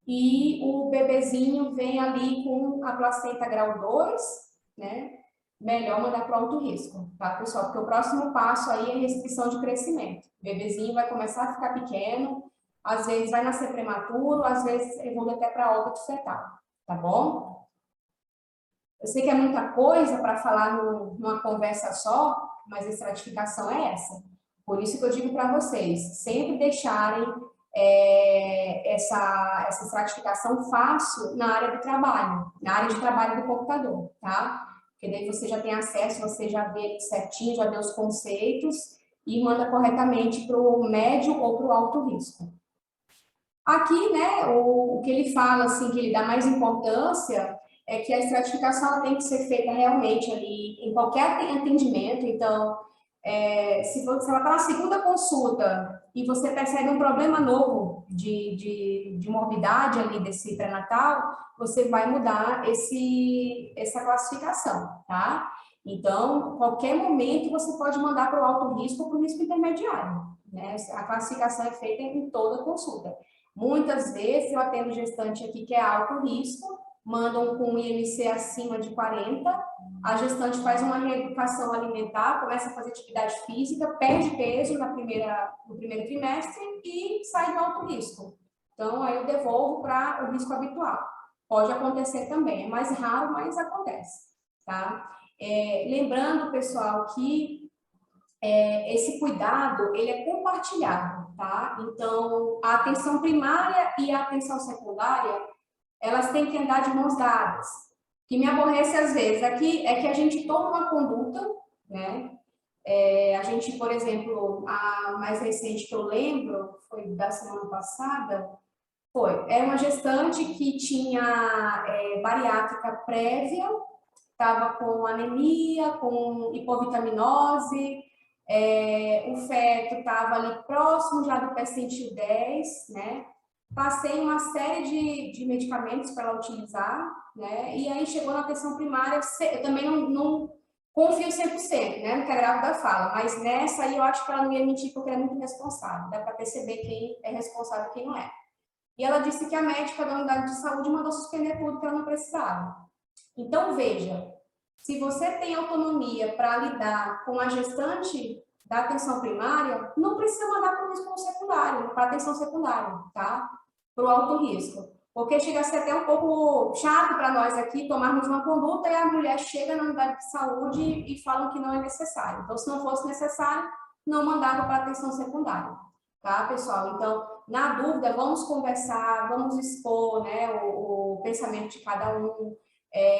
E o bebezinho vem ali com a placenta grau 2, né? Melhor mandar para o alto risco, tá, pessoal? Porque o próximo passo aí é restrição de crescimento. O bebezinho vai começar a ficar pequeno, às vezes vai nascer prematuro, às vezes evolui até para óbito fetal, tá bom? Eu sei que é muita coisa para falar numa conversa só, mas a estratificação é essa. Por isso que eu digo para vocês, sempre deixarem essa estratificação fácil na área de trabalho do computador, tá? Porque daí você já tem acesso, você já vê certinho, já vê os conceitos e manda corretamente para o médio ou para o alto risco. Aqui, né, o que ele fala, assim, que ele dá mais importância é que a estratificação ela tem que ser feita realmente ali em qualquer atendimento. Então, se ela está na segunda consulta e você percebe um problema novo de morbidade ali desse pré-natal, você vai mudar essa classificação, tá? Então, qualquer momento você pode mandar para o alto risco ou para o risco intermediário, né? A classificação é feita em toda consulta. Muitas vezes eu atendo gestante aqui que é alto risco, mandam com IMC acima de 40, a gestante faz uma reeducação alimentar, começa a fazer atividade física, perde peso no primeiro trimestre e sai do alto risco. Então, aí eu devolvo para o risco habitual. Pode acontecer também, é mais raro, mas acontece, tá? Lembrando, pessoal, que esse cuidado, ele é compartilhado, tá? Então, a atenção primária e a atenção secundária, elas têm que andar de mãos dadas. O que me aborrece às vezes aqui é que a gente toma uma conduta, né? A gente, por exemplo, a mais recente que eu lembro, foi da semana passada, é uma gestante que tinha bariátrica prévia, estava com anemia, com hipovitaminose, o feto estava ali próximo já do percentil 10, né? Passei uma série de medicamentos para ela utilizar, né? E aí chegou na atenção primária, eu também não confio 100%, né? No que a grávida fala, mas nessa aí eu acho que ela não ia mentir porque ela é muito responsável, dá para perceber quem é responsável e quem não é. E ela disse que a médica da unidade de saúde mandou suspender tudo que ela não precisava. Então, veja, se você tem autonomia para lidar com a gestante da atenção primária, não precisa mandar para o risco secundário, para a atenção secundária, tá? Para o alto risco. Porque chega a ser até um pouco chato para nós aqui tomarmos uma conduta e a mulher chega na unidade de saúde e falam que não é necessário. Então, se não fosse necessário, não mandava para a atenção secundária, tá, pessoal? Então, na dúvida, vamos conversar, vamos expor, né, o pensamento de cada um.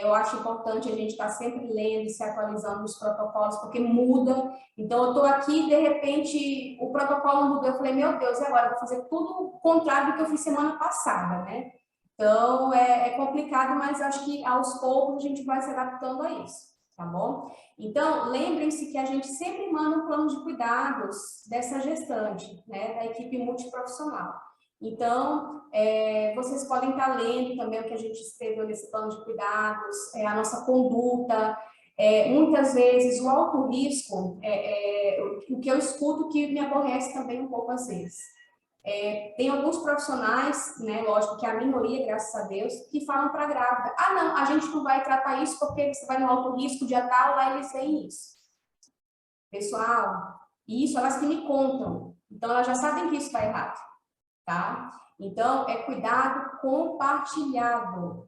Eu acho importante a gente estar sempre lendo e se atualizando nos protocolos, porque muda. Então, eu estou aqui, de repente, o protocolo mudou. Eu falei, meu Deus, e agora? Eu vou fazer tudo o contrário do que eu fiz semana passada, né? Então, é complicado, mas acho que aos poucos a gente vai se adaptando a isso, tá bom? Então, lembrem-se que a gente sempre manda um plano de cuidados dessa gestante, né? Da equipe multiprofissional. Então, vocês podem estar lendo também o que a gente escreveu nesse plano de cuidados, a nossa conduta. Muitas vezes, o alto risco, o que eu escuto que me aborrece também um pouco às vezes. Tem alguns profissionais, né, lógico que é a minoria, graças a Deus, que falam para a grávida, não, a gente não vai tratar isso porque você vai no alto risco, dia tal, lá eles veem isso. Pessoal, isso elas que me contam. Então, elas já sabem que isso está errado. Tá? Então, é cuidado compartilhado,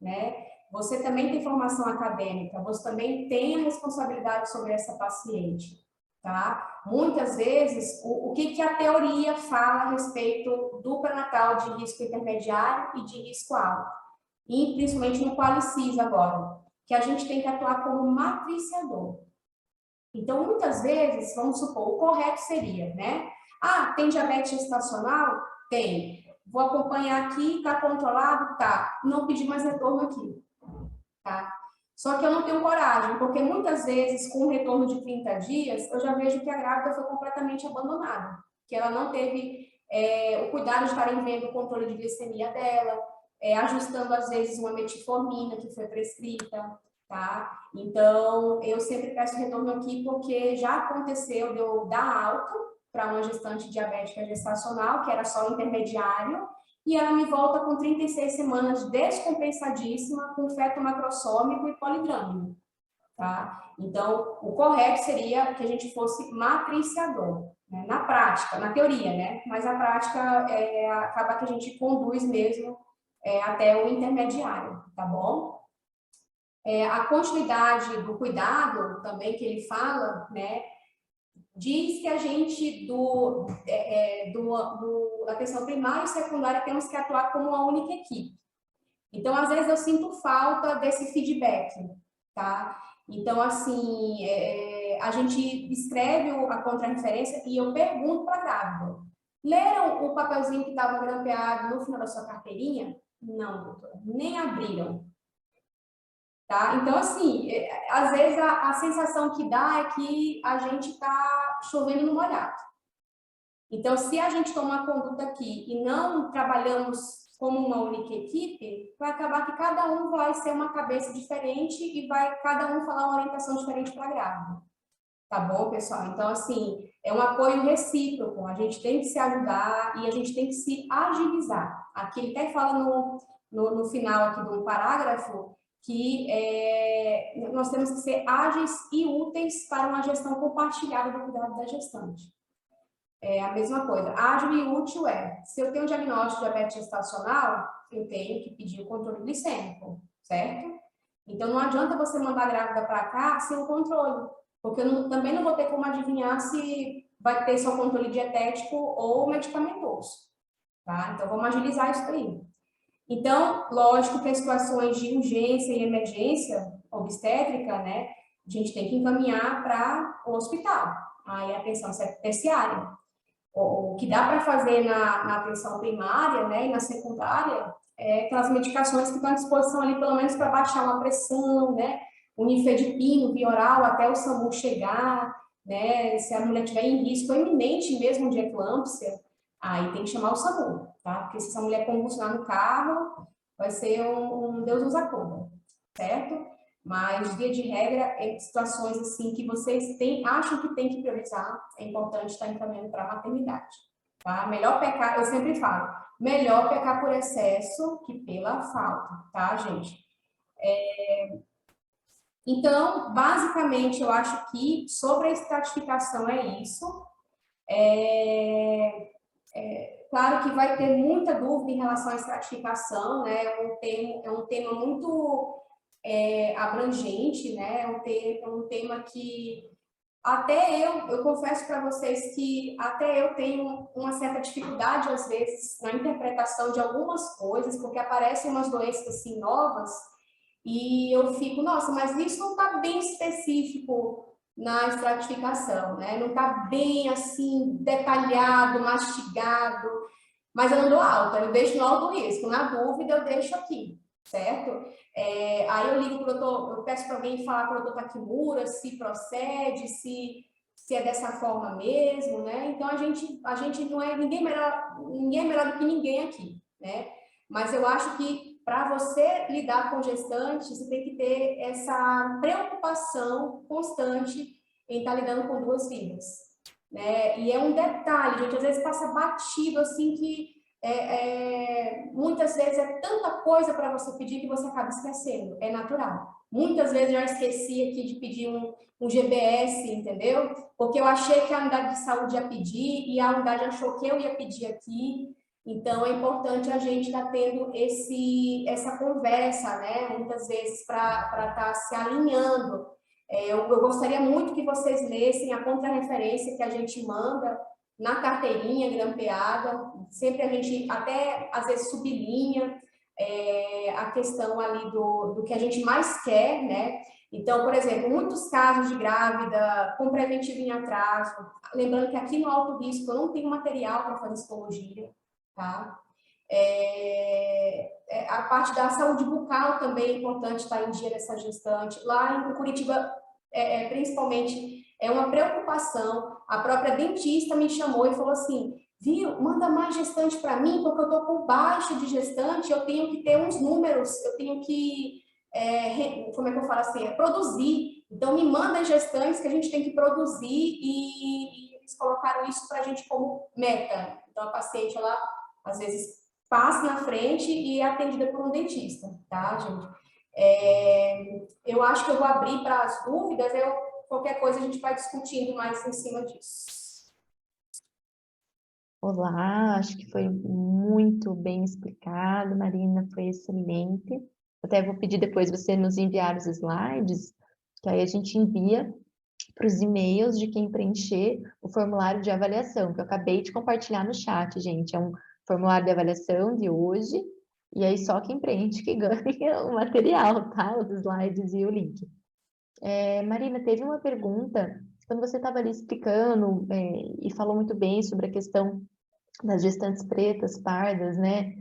né? Você também tem formação acadêmica, você também tem a responsabilidade sobre essa paciente, tá? Muitas vezes, o que a teoria fala a respeito do pré-natal de risco intermediário e de risco alto? E principalmente no Qualicis agora, que a gente tem que atuar como matriciador. Então, muitas vezes, vamos supor, o correto seria, né? Ah, tem diabetes gestacional? Tem. Vou acompanhar aqui, tá controlado? Tá. Não pedir mais retorno aqui, tá? Só que eu não tenho coragem, porque muitas vezes, com um retorno de 30 dias, eu já vejo que a grávida foi completamente abandonada, que ela não teve o cuidado de estarem vendo o controle de glicemia dela, ajustando, às vezes, uma metformina que foi prescrita, tá? Então, eu sempre peço retorno aqui, porque já aconteceu de eu dar alta para uma gestante diabética gestacional, que era só intermediário, e ela me volta com 36 semanas descompensadíssima, com feto macrossômico e polidrâmico, tá? Então, o correto seria que a gente fosse matriciador, né? Na prática, na teoria, né? Mas a prática acaba que a gente conduz mesmo até o intermediário, tá bom? A continuidade do cuidado, também que ele fala, né? Diz que a gente da atenção primária e secundária temos que atuar como uma única equipe. Então, às vezes eu sinto falta desse feedback, tá? Então, assim, a gente escreve a contrarreferência e eu pergunto para a grávida: leram o papelzinho que estava grampeado no final da sua carteirinha? Não, doutora, nem abriram. Tá? Então, assim, às vezes a sensação que dá é que a gente está chovendo no molhado. Então, se a gente toma uma conduta aqui e não trabalhamos como uma única equipe, vai acabar que cada um vai ser uma cabeça diferente e vai cada um falar uma orientação diferente para a grávida. Tá bom, pessoal? Então, assim, é um apoio recíproco. A gente tem que se ajudar e a gente tem que se agilizar. Aqui ele até fala no final aqui do parágrafo que nós temos que ser ágeis e úteis para uma gestão compartilhada do cuidado da gestante. É a mesma coisa. Ágil e útil se eu tenho um diagnóstico de diabetes gestacional, eu tenho que pedir o controle glicêmico, certo? Então, não adianta você mandar a grávida para cá sem o controle, porque eu também não vou ter como adivinhar se vai ter só controle dietético ou medicamentoso, tá? Então, vamos agilizar isso aí. Então, lógico que as situações de urgência e emergência obstétrica, né, a gente tem que encaminhar para o hospital. Aí a atenção terciária. O que dá para fazer na atenção primária, né, e na secundária, aquelas medicações que estão à disposição ali, pelo menos para baixar uma pressão, né, o nifedipino, via oral, até o SAMU chegar, né, se a mulher tiver em risco iminente mesmo de eclâmpsia, aí tem que chamar o SAMU, tá? Porque se essa mulher convulsionar no carro, vai ser um Deus nos acuda, certo? Mas, via de regra, em situações assim que vocês acham que tem que priorizar, é importante estar encaminhando para a maternidade, tá? Melhor pecar, eu sempre falo, melhor pecar por excesso que pela falta, tá, gente? Então, basicamente, eu acho que sobre a estratificação é isso. Claro que vai ter muita dúvida em relação à estratificação, né? É um tema muito abrangente, né? É um tema que até eu confesso para vocês que até eu tenho uma certa dificuldade, às vezes, na interpretação de algumas coisas, porque aparecem umas doenças assim novas e eu fico, nossa, mas isso não está bem específico na estratificação, né? Não está bem assim detalhado, mastigado, mas eu não dou alta, eu deixo no alto risco. Na dúvida, eu deixo aqui, certo? Aí eu ligo para o doutor, eu peço para alguém falar com o doutor Takimura se procede, se é dessa forma mesmo, né? Então a gente não é ninguém é melhor do que ninguém aqui, né? Mas eu acho que para você lidar com gestante, você tem que ter essa preocupação constante em estar lidando com duas vidas, né? E é um detalhe, gente, às vezes passa batido assim que muitas vezes é tanta coisa para você pedir que você acaba esquecendo, é natural. Muitas vezes eu já esqueci aqui de pedir um GBS, entendeu? Porque eu achei que a unidade de saúde ia pedir e a unidade achou que eu ia pedir aqui. Então, é importante a gente estar tendo essa conversa, né? Muitas vezes para estar se alinhando. Eu gostaria muito que vocês lessem a contrarreferência que a gente manda na carteirinha grampeada. Sempre a gente até, às vezes, sublinha a questão ali do que a gente mais quer, né? Então, por exemplo, muitos casos de grávida com preventivo em atraso. Lembrando que aqui no alto risco eu não tenho material para fazer histologia, tá? A parte da saúde bucal também é importante estar em dia nessa gestante. Lá em Curitiba, principalmente, é uma preocupação. A própria dentista me chamou e falou assim, viu, manda mais gestante para mim, porque eu estou com baixa de gestante, eu tenho que ter uns números, eu tenho que, como é que eu falo assim, produzir. Então, me manda gestantes que a gente tem que produzir e eles colocaram isso para a gente como meta. Então, a paciente, ela, às vezes, passa na frente e é atendida por um dentista, tá, gente? Eu acho que eu vou abrir para as dúvidas, qualquer coisa a gente vai discutindo mais em cima disso. Olá, acho que foi muito bem explicado, Marina, foi excelente. Até vou pedir depois você nos enviar os slides, que aí a gente envia para os e-mails de quem preencher o formulário de avaliação, que eu acabei de compartilhar no chat, gente. É um formulário de avaliação de hoje, e aí só quem preenche que ganha o material, tá? Os slides e o link. Marina, teve uma pergunta, quando você estava ali explicando, e falou muito bem sobre a questão das gestantes pretas, pardas, né,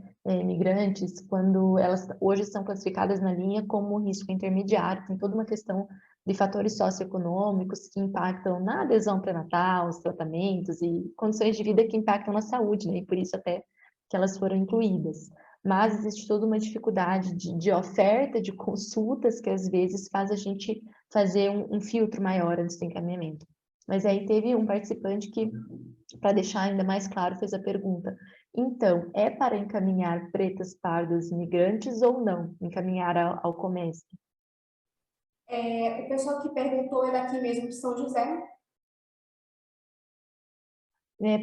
migrantes, quando elas hoje são classificadas na linha como risco intermediário, tem toda uma questão de fatores socioeconômicos que impactam na adesão pré-natal, os tratamentos e condições de vida que impactam na saúde, né, e por isso até que elas foram incluídas. Mas existe toda uma dificuldade de oferta, de consultas, que às vezes faz a gente fazer um filtro maior antes do encaminhamento. Mas aí teve um participante que, para deixar ainda mais claro, fez a pergunta: então, é para encaminhar pretas, pardas, migrantes ou não? Encaminhar ao Comesc? O pessoal que perguntou é daqui mesmo de São José.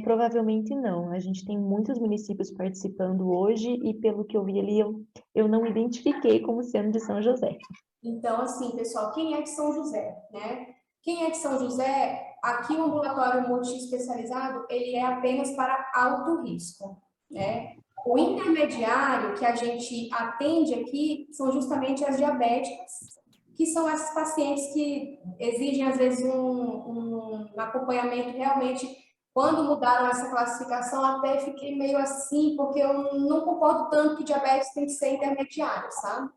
Provavelmente não. A gente tem muitos municípios participando hoje e, pelo que eu vi ali, eu não identifiquei como sendo de São José. Então, assim, pessoal, quem é de São José, né? Quem é de São José, aqui o ambulatório multi-especializado, ele é apenas para alto risco, né? O intermediário que a gente atende aqui são justamente as diabéticas, que são essas pacientes que exigem, às vezes, um acompanhamento realmente. Quando mudaram essa classificação, até fiquei meio assim, porque eu não concordo tanto que diabetes tem que ser intermediário, sabe?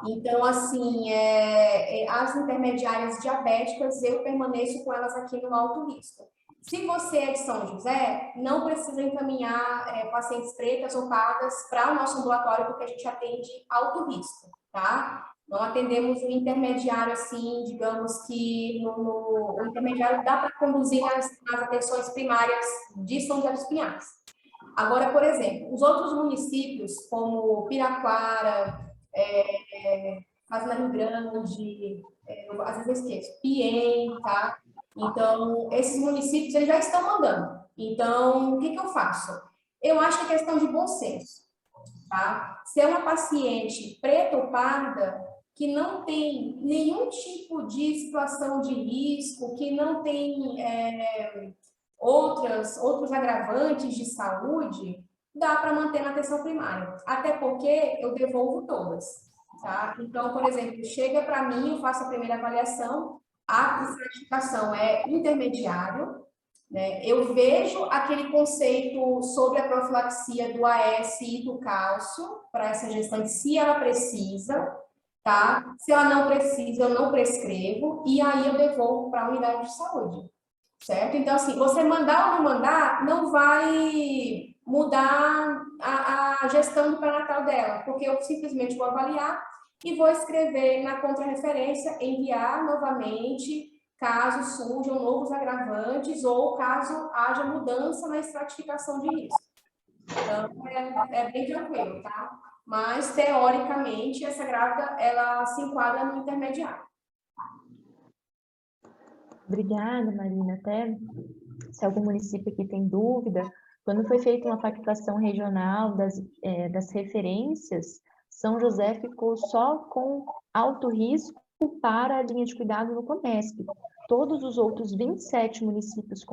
Então, assim, as intermediárias diabéticas, eu permaneço com elas aqui no alto risco. Se você é de São José, não precisa encaminhar pacientes pretas ou pardas para o nosso ambulatório, porque a gente atende alto risco, tá? Não atendemos o intermediário, assim, digamos que o intermediário dá para conduzir nas atenções primárias de São José dos Pinhais. Agora, por exemplo, os outros municípios, como Piraquara, Fazenda Rio Grande, às vezes eu esqueço, Piém, tá? Então, esses municípios eles já estão mandando. Então, o que eu faço? Eu acho que é questão de bom senso, tá? Se é uma paciente preta ou parda, que não tem nenhum tipo de situação de risco, que não tem outros agravantes de saúde, dá para manter na atenção primária. Até porque eu devolvo todas, tá? Então, por exemplo, chega para mim, eu faço a primeira avaliação, a certificação é intermediário, né? Eu vejo aquele conceito sobre a profilaxia do AS e do cálcio para essa gestante, se ela precisa, tá? Se ela não precisa, eu não prescrevo, e aí eu devolvo para a unidade de saúde. Certo? Então, assim, você mandar ou não mandar, não vai mudar a gestão do pré-natal dela, porque eu simplesmente vou avaliar e vou escrever na contrarreferência, enviar novamente, caso surjam novos agravantes ou caso haja mudança na estratificação de risco. Então, é bem tranquilo, tá? Mas, teoricamente, essa grávida, ela se enquadra no intermediário. Obrigada, Marina. Até se algum município aqui tem dúvida, Quando foi feita uma pactuação regional das referências, São José ficou só com alto risco para a linha de cuidado no Conesc. Todos os outros 27 municípios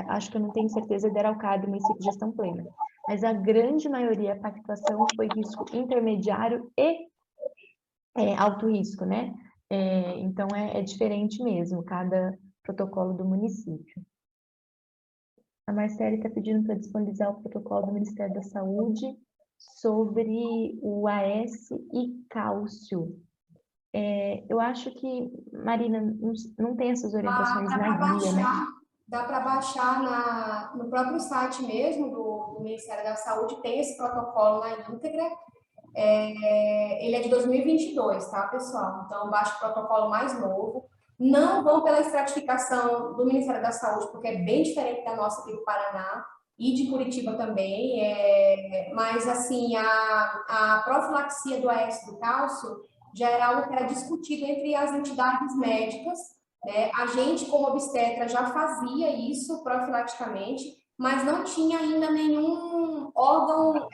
acho que eu não tenho certeza de Araucária, município de gestão plena, mas a grande maioria, a pactuação foi risco intermediário e alto risco, né? Então, é diferente mesmo, cada protocolo do município. A Marcele está pedindo para disponibilizar o protocolo do Ministério da Saúde sobre o AS e cálcio. Eu acho que, Marina, não tem essas orientações na guia, né? Dá para baixar no próprio site mesmo do Ministério da Saúde, tem esse protocolo na íntegra. Ele é de 2022, tá, pessoal? Então, baixa o protocolo mais novo. Não vão pela estratificação do Ministério da Saúde, porque é bem diferente da nossa aqui do Paraná e de Curitiba também. Mas, assim, a profilaxia do AS do cálcio já era algo que era discutido entre as entidades médicas, né? A gente, como obstetra, já fazia isso profilaticamente, mas não tinha ainda nenhum órgão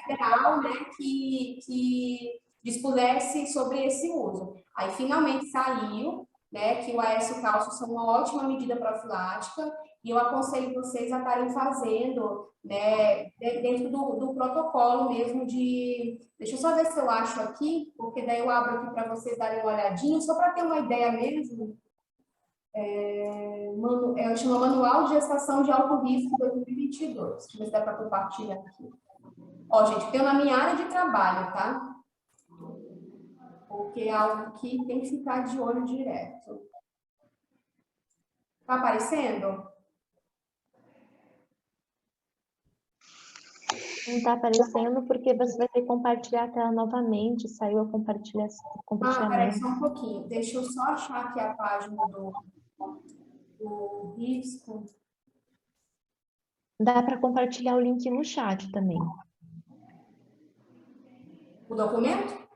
federal, né, que dispusesse sobre esse uso. Aí, finalmente, saiu, né, que o AS e o cálcio são uma ótima medida profilática, e eu aconselho vocês a estarem fazendo, né, dentro do protocolo mesmo de... Deixa eu só ver se eu acho aqui, porque daí eu abro aqui para vocês darem uma olhadinha, só para ter uma ideia mesmo. Chama Manual de Gestação de Alto Risco 2022. Deixa eu ver se dá para compartilhar aqui. Ó, gente, tem na minha área de trabalho, tá? Porque é algo que tem que ficar de olho direto. Tá aparecendo? Não está aparecendo porque você vai ter que compartilhar a tela novamente. Saiu a compartilhamento. Peraí, só um pouquinho. Deixa eu só achar aqui a página do risco. Dá para compartilhar o link no chat também. O documento?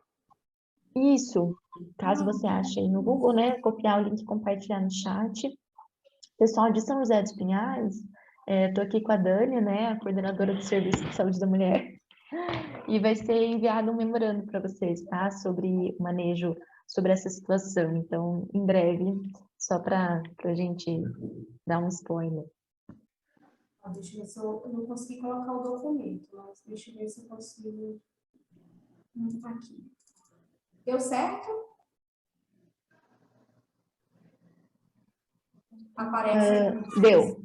Isso. Caso você ache aí no Google, né? Copiar o link e compartilhar no chat. Pessoal de São José dos Pinhais, estou aqui com a Dani, né? A coordenadora do Serviço de Saúde da Mulher. E vai ser enviado um memorando para vocês, tá? Sobre o manejo, sobre essa situação. Então, em breve, só para a gente dar um spoiler. Deixa eu ver se eu não consegui colocar o documento, mas deixa eu ver se eu consigo. Aqui. Deu certo? Aparece. Deu.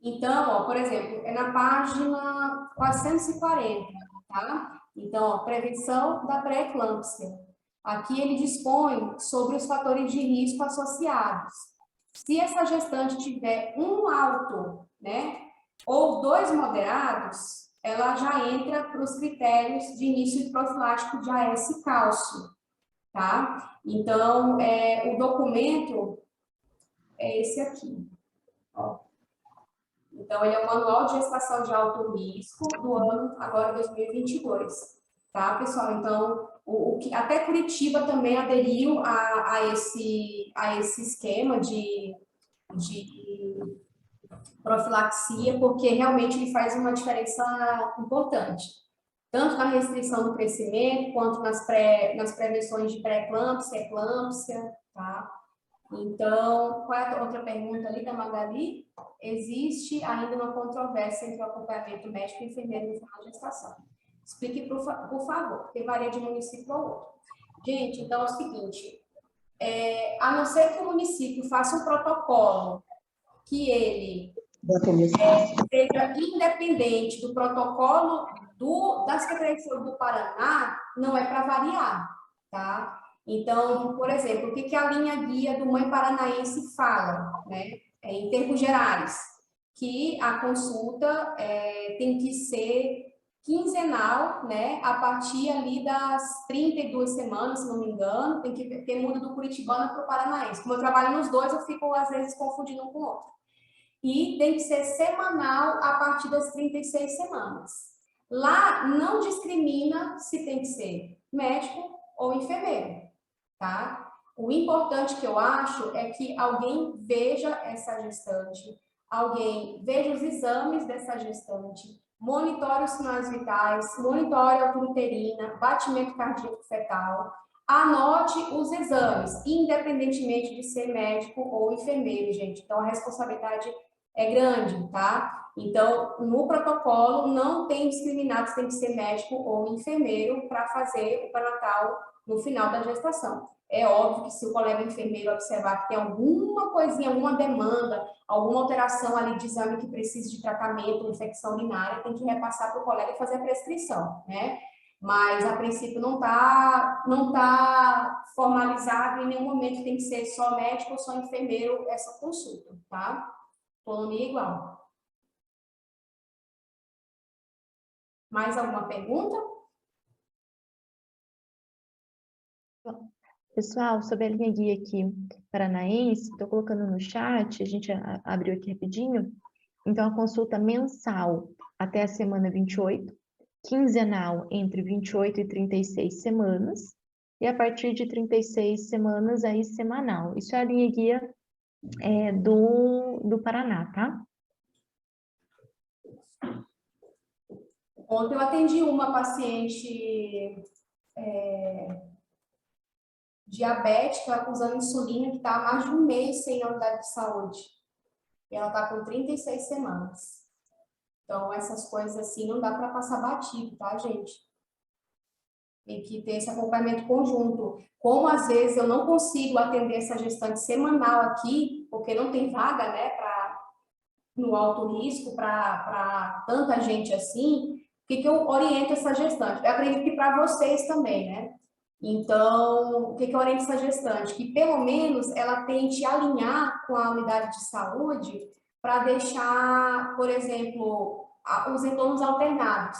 Então, ó, por exemplo, é na página 440, tá? Então, ó, prevenção da pré-eclâmpsia. Aqui ele dispõe sobre os fatores de risco associados. Se essa gestante tiver um alto, né, ou dois moderados, ela já entra para os critérios de início profilático de AS cálcio, tá? Então, o documento é esse aqui, ó. Então, ele é o Manual de Gestação de Alto Risco do ano, agora 2022, tá, pessoal? Então, até Curitiba também aderiu a esse esquema de profilaxia, porque realmente ele faz uma diferença importante, tanto na restrição do crescimento, quanto nas prevenções de pré-eclâmpsia, eclâmpsia, tá? Então, qual é a outra pergunta ali da Magali? Existe ainda uma controvérsia entre o acompanhamento médico e enfermeiro no final de gestação. Explique, por favor, porque varia de município ao outro. Gente, então é o seguinte, a não ser que o município faça um protocolo que ele seja independente do protocolo da Secretaria de Saúde do Paraná, não é para variar, tá? Então, por exemplo, o que a linha guia do Mãe Paranaense fala, né? Em termos gerais, que a consulta tem que ser quinzenal, né? A partir ali das 32 semanas, se não me engano, tem que ter muda do curitibano para o paranaense. Como eu trabalho nos dois, eu fico, às vezes, confundindo um com o outro. E tem que ser semanal a partir das 36 semanas. Lá não discrimina se tem que ser médico ou enfermeiro, tá? O importante que eu acho é que alguém veja essa gestante, alguém veja os exames dessa gestante, monitore os sinais vitais, monitore a altura uterina, batimento cardíaco fetal, anote os exames, independentemente de ser médico ou enfermeiro, gente. Então, a responsabilidade é grande, tá? Então, no protocolo, não tem discriminado se tem que ser médico ou enfermeiro para fazer o pré-natal no final da gestação. É óbvio que se o colega enfermeiro observar que tem alguma coisinha, alguma demanda, alguma alteração ali de exame que precise de tratamento, infecção urinária, tem que repassar para o colega e fazer a prescrição, né? Mas, a princípio, não tá formalizado, em nenhum momento tem que ser só médico ou só enfermeiro essa consulta, tá? Autonomia igual. Mais alguma pergunta? Pessoal, sobre a linha guia aqui paranaense, estou colocando no chat, a gente abriu aqui rapidinho. Então, a consulta mensal até a semana 28, quinzenal entre 28 e 36 semanas, e a partir de 36 semanas, aí semanal. Isso é a linha guia do Paraná, tá? Ontem eu atendi uma paciente diabética usando insulina que está há mais de um mês sem a unidade de saúde. E ela está com 36 semanas. Então, essas coisas assim não dá para passar batido, tá, gente? Tem que ter esse acompanhamento conjunto. Como às vezes eu não consigo atender essa gestante semanal aqui, porque não tem vaga, né, no alto risco para tanta gente assim, o que eu oriento essa gestante? Eu acredito que para vocês também, né? Então, o que eu oriento essa gestante? Que pelo menos ela tente alinhar com a unidade de saúde para deixar, por exemplo, os retornos alternados.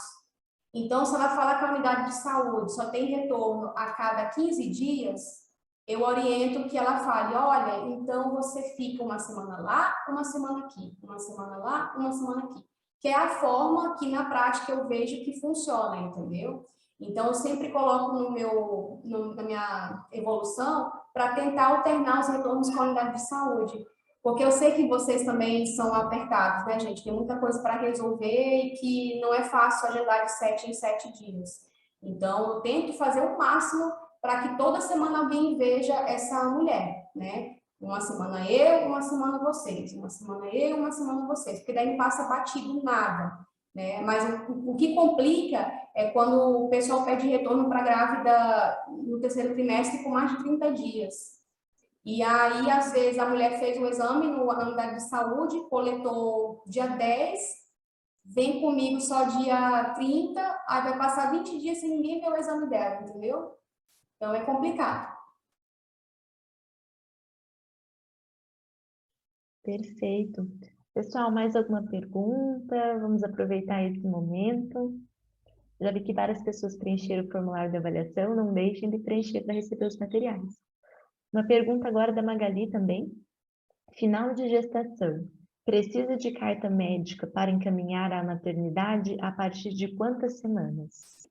Então, se ela fala que a unidade de saúde só tem retorno a cada 15 dias, eu oriento que ela fale, olha, então você fica uma semana lá, uma semana aqui, uma semana lá, uma semana aqui. Que é a forma que na prática eu vejo que funciona, entendeu? Então, eu sempre coloco na minha evolução para tentar alternar os retornos com a unidade de saúde. Porque eu sei que vocês também são apertados, né, gente? Tem muita coisa para resolver e que não é fácil agendar de 7 em 7 dias. Então, eu tento fazer o máximo para que toda semana alguém veja essa mulher, né? Uma semana eu, uma semana vocês. Uma semana eu, uma semana vocês. Porque daí não passa batido nada, né? Mas o que complica é quando o pessoal pede retorno para grávida no terceiro trimestre com mais de 30 dias. E aí, às vezes, a mulher fez um exame na unidade de saúde, coletou dia 10, vem comigo só dia 30, aí vai passar 20 dias sem ninguém ver o exame dela, entendeu? Então, é complicado. Perfeito. Pessoal, mais alguma pergunta? Vamos aproveitar esse momento. Já vi que várias pessoas preencheram o formulário de avaliação, não deixem de preencher para receber os materiais. Uma pergunta agora da Magali também. Final de gestação. Precisa de carta médica para encaminhar à maternidade a partir de quantas semanas?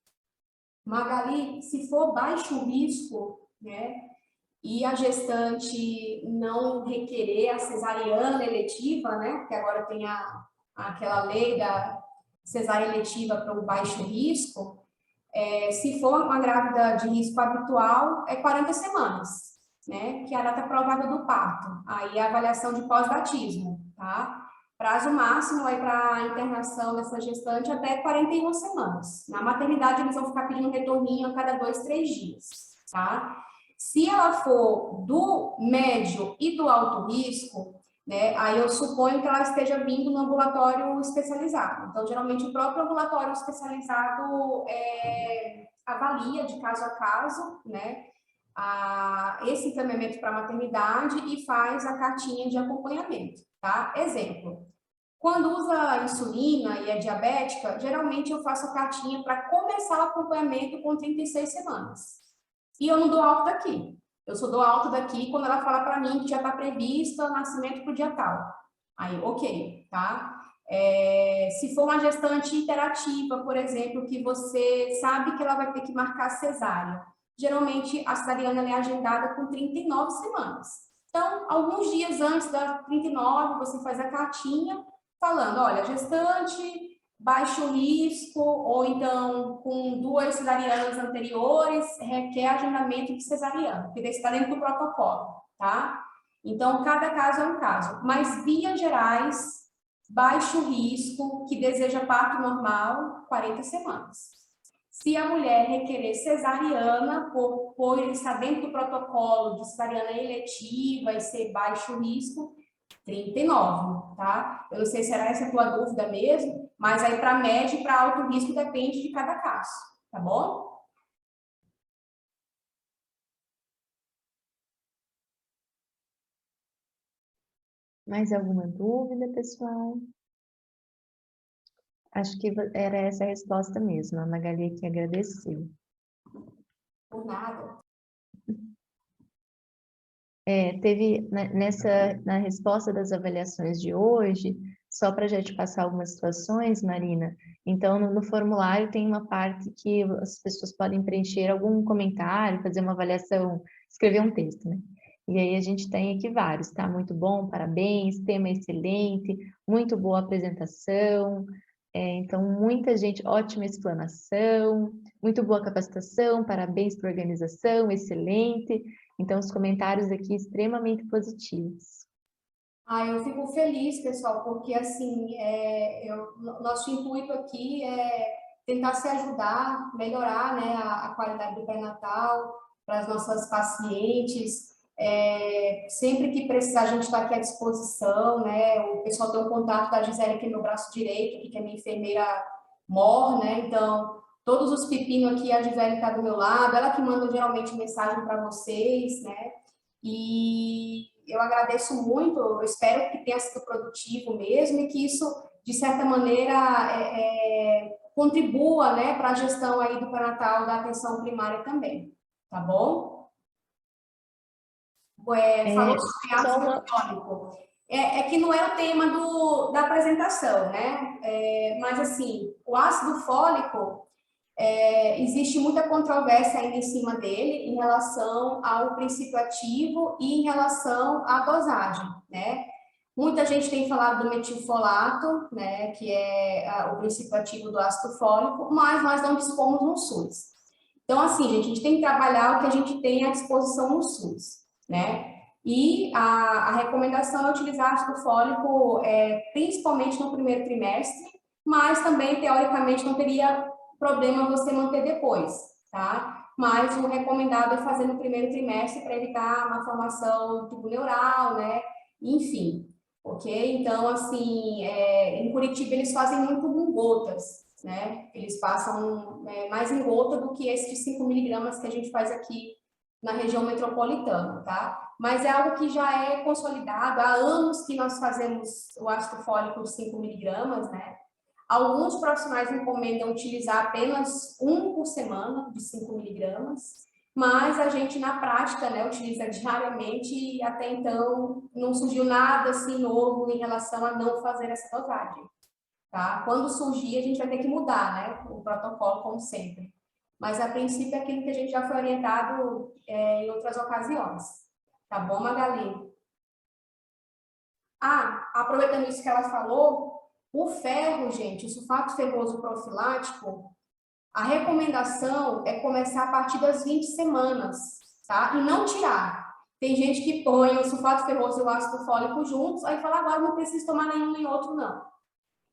Magali, se for baixo risco, né, e a gestante não requerer a cesariana eletiva, né, que agora tem aquela lei da cesárea eletiva para o baixo risco, se for uma grávida de risco habitual, é 40 semanas, né, que é a data provável do parto. Aí a avaliação de pós-batismo, tá? Prazo máximo aí para a internação dessa gestante até 41 semanas. Na maternidade, eles vão ficar pedindo retorninho a cada 2, 3 dias, tá? Se ela for do médio e do alto risco, né, aí eu suponho que ela esteja vindo no ambulatório especializado. Então, geralmente, o próprio ambulatório especializado avalia de caso a caso, né, esse encaminhamento para a maternidade e faz a cartinha de acompanhamento, tá? Exemplo, quando usa insulina e é diabética, geralmente eu faço a cartinha para começar o acompanhamento com 36 semanas. E eu não dou alta daqui. Eu só dou alta daqui quando ela fala para mim que já está previsto o nascimento para o dia tal. Aí, ok, tá? Se for uma gestante interativa, por exemplo, que você sabe que ela vai ter que marcar cesárea, geralmente a cesariana é agendada com 39 semanas. Então, alguns dias antes da 39, você faz a cartinha falando, olha, gestante, baixo risco, ou então com 2 cesarianas anteriores, requer agendamento de cesariana, porque está dentro do protocolo, tá? Então, cada caso é um caso. Mas, via gerais, baixo risco, que deseja parto normal, 40 semanas. Se a mulher requerer cesariana, por estar dentro do protocolo de cesariana eletiva e ser baixo risco, 39, tá? Eu não sei se era essa a tua dúvida mesmo, mas aí para médio e para alto risco depende de cada caso, tá bom? Mais alguma dúvida, pessoal? Acho que era essa a resposta mesmo. A Magali aqui agradeceu. Por nada. Teve na resposta das avaliações de hoje, só para a gente passar algumas situações, Marina. Então, no formulário tem uma parte que as pessoas podem preencher algum comentário, fazer uma avaliação, escrever um texto, né? E aí a gente tem aqui vários, tá? Muito bom, parabéns, tema excelente, muito boa apresentação. Então, muita gente, ótima explanação, muito boa capacitação, parabéns para a organização, excelente. Então, os comentários aqui extremamente positivos. Eu fico feliz, pessoal, porque assim, nosso intuito aqui é tentar se ajudar, melhorar, né, a qualidade do pré-natal para as nossas pacientes. Sempre que precisar, a gente está aqui à disposição, né? O pessoal tem um contato da Gisele aqui no braço direito, que é minha enfermeira mor, né? Então, todos os pepinos aqui, a Gisele está do meu lado, ela que manda geralmente mensagem para vocês, né? E eu agradeço muito, eu espero que tenha sido produtivo mesmo e que isso, de certa maneira, contribua, né, para a gestão aí do pré-natal da atenção primária também, tá bom? Falou sobre ácido fólico. É que não é o tema da apresentação, né? Mas, assim, o ácido fólico, existe muita controvérsia ainda em cima dele em relação ao princípio ativo e em relação à dosagem, né? Muita gente tem falado do metilfolato, né, que é o princípio ativo do ácido fólico, mas nós não dispomos no SUS. Então, assim, gente, a gente tem que trabalhar o que a gente tem à disposição no SUS, né? E a recomendação é utilizar ácido fólico principalmente no primeiro trimestre, mas também, teoricamente, não teria problema você manter depois, tá? Mas o recomendado é fazer no primeiro trimestre para evitar uma formação do tubo neural, né? Enfim, ok? Então, assim, em Curitiba eles fazem muito com gotas, né? Eles passam mais em gota do que esse de 5 miligramas que a gente faz aqui na região metropolitana, tá? Mas é algo que já é consolidado, há anos que nós fazemos o ácido fólico de 5 miligramas, né? Alguns profissionais recomendam utilizar apenas um por semana, de 5 miligramas, mas a gente, na prática, né, utiliza diariamente e até então não surgiu nada assim novo em relação a não fazer essa dosagem, tá? Quando surgir, a gente vai ter que mudar, né, o protocolo, como sempre. Mas, a princípio, é aquilo que a gente já foi orientado em outras ocasiões. Tá bom, Magali? Aproveitando isso que ela falou, o ferro, gente, o sulfato ferroso profilático, a recomendação é começar a partir das 20 semanas, tá? E não tirar. Tem gente que põe o sulfato ferroso e o ácido fólico juntos, aí fala, agora não preciso tomar nenhum nem outro, não.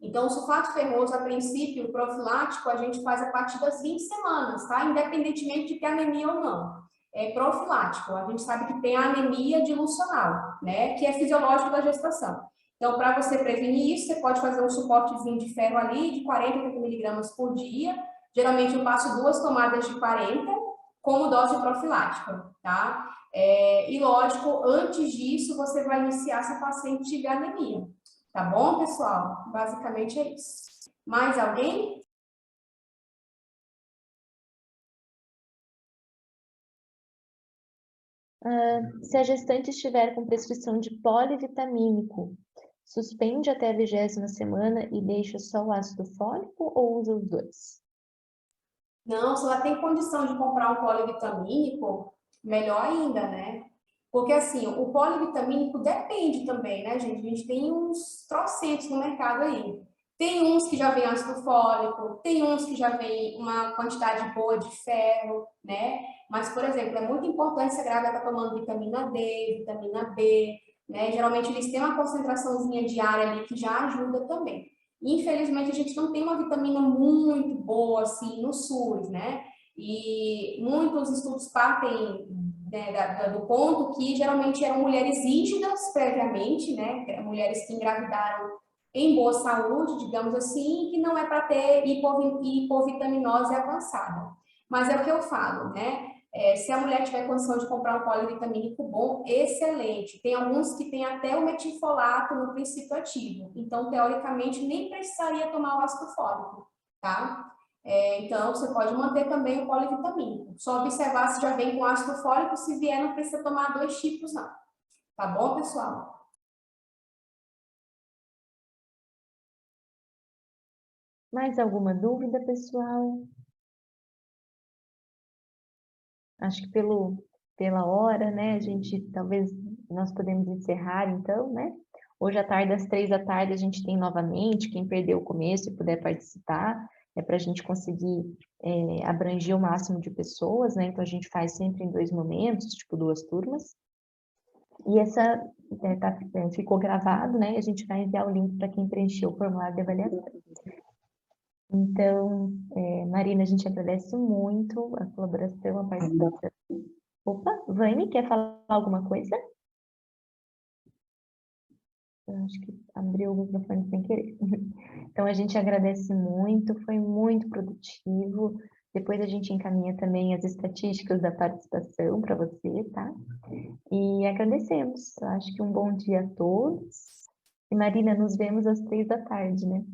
Então, o sulfato ferroso, a princípio, o profilático, a gente faz a partir das 20 semanas, tá? Independentemente de ter anemia ou não. É profilático. A gente sabe que tem a anemia dilucional, né? Que é fisiológico da gestação. Então, para você prevenir isso, você pode fazer um suportezinho de ferro ali, de 40 a 50 miligramas por dia. Geralmente, eu passo 2 tomadas de 40, como dose profilática, tá? E, lógico, antes disso, você vai iniciar se a paciente tiver anemia. Tá bom, pessoal? Basicamente é isso. Mais alguém? Se a gestante estiver com prescrição de polivitamínico, suspende até a 20ª semana e deixa só o ácido fólico ou usa os dois? Não, se ela tem condição de comprar um polivitamínico, melhor ainda, né? Porque, assim, o polivitamínico depende também, né, gente? A gente tem uns trocentos no mercado aí. Tem uns que já vem ácido fólico, tem uns que já vem uma quantidade boa de ferro, né? Mas, por exemplo, é muito importante se a grávida está tomando vitamina D, vitamina B, né? Geralmente eles têm uma concentraçãozinha diária ali que já ajuda também. Infelizmente, a gente não tem uma vitamina muito boa, assim, no SUS, né? E muitos estudos partem, né, do ponto que geralmente eram mulheres rígidas previamente, né? Mulheres que engravidaram em boa saúde, digamos assim, que não é para ter hipovitaminose avançada. Mas é o que eu falo, né? Se a mulher tiver condição de comprar um polivitamínico bom, excelente. Tem alguns que têm até o metilfolato no princípio ativo. Então, teoricamente, nem precisaria tomar o ácido fólico, tá? Então, você pode manter também o polivitamínico. Só observar se já vem com ácido fólico, se vier, não precisa tomar 2 tipos, não. Tá bom, pessoal? Mais alguma dúvida, pessoal? Acho que pela hora, né, a gente, talvez, nós podemos encerrar, então, né? Hoje à tarde, às 3 da tarde, a gente tem novamente, quem perdeu o começo e puder participar, é para a gente conseguir abranger o máximo de pessoas, né? Então, a gente faz sempre em 2 momentos, tipo 2 turmas. E essa ficou gravado, né? A gente vai enviar o link para quem preencheu o formulário de avaliação. Então, Marina, a gente agradece muito a colaboração, a participação. Opa, Vani, quer falar alguma coisa? Eu acho que abriu o microfone sem querer. Então, a gente agradece muito, foi muito produtivo. Depois a gente encaminha também as estatísticas da participação para você, tá? E agradecemos. Eu acho que um bom dia a todos. E Marina, nos vemos às 3 da tarde, né?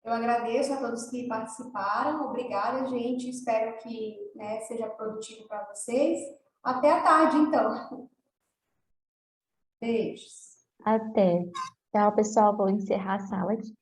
Eu agradeço a todos que participaram. Obrigada, gente. Espero que, né, seja produtivo para vocês. Até a tarde, então. Beijos. Até. Tchau, pessoal. Vou encerrar a sala aqui.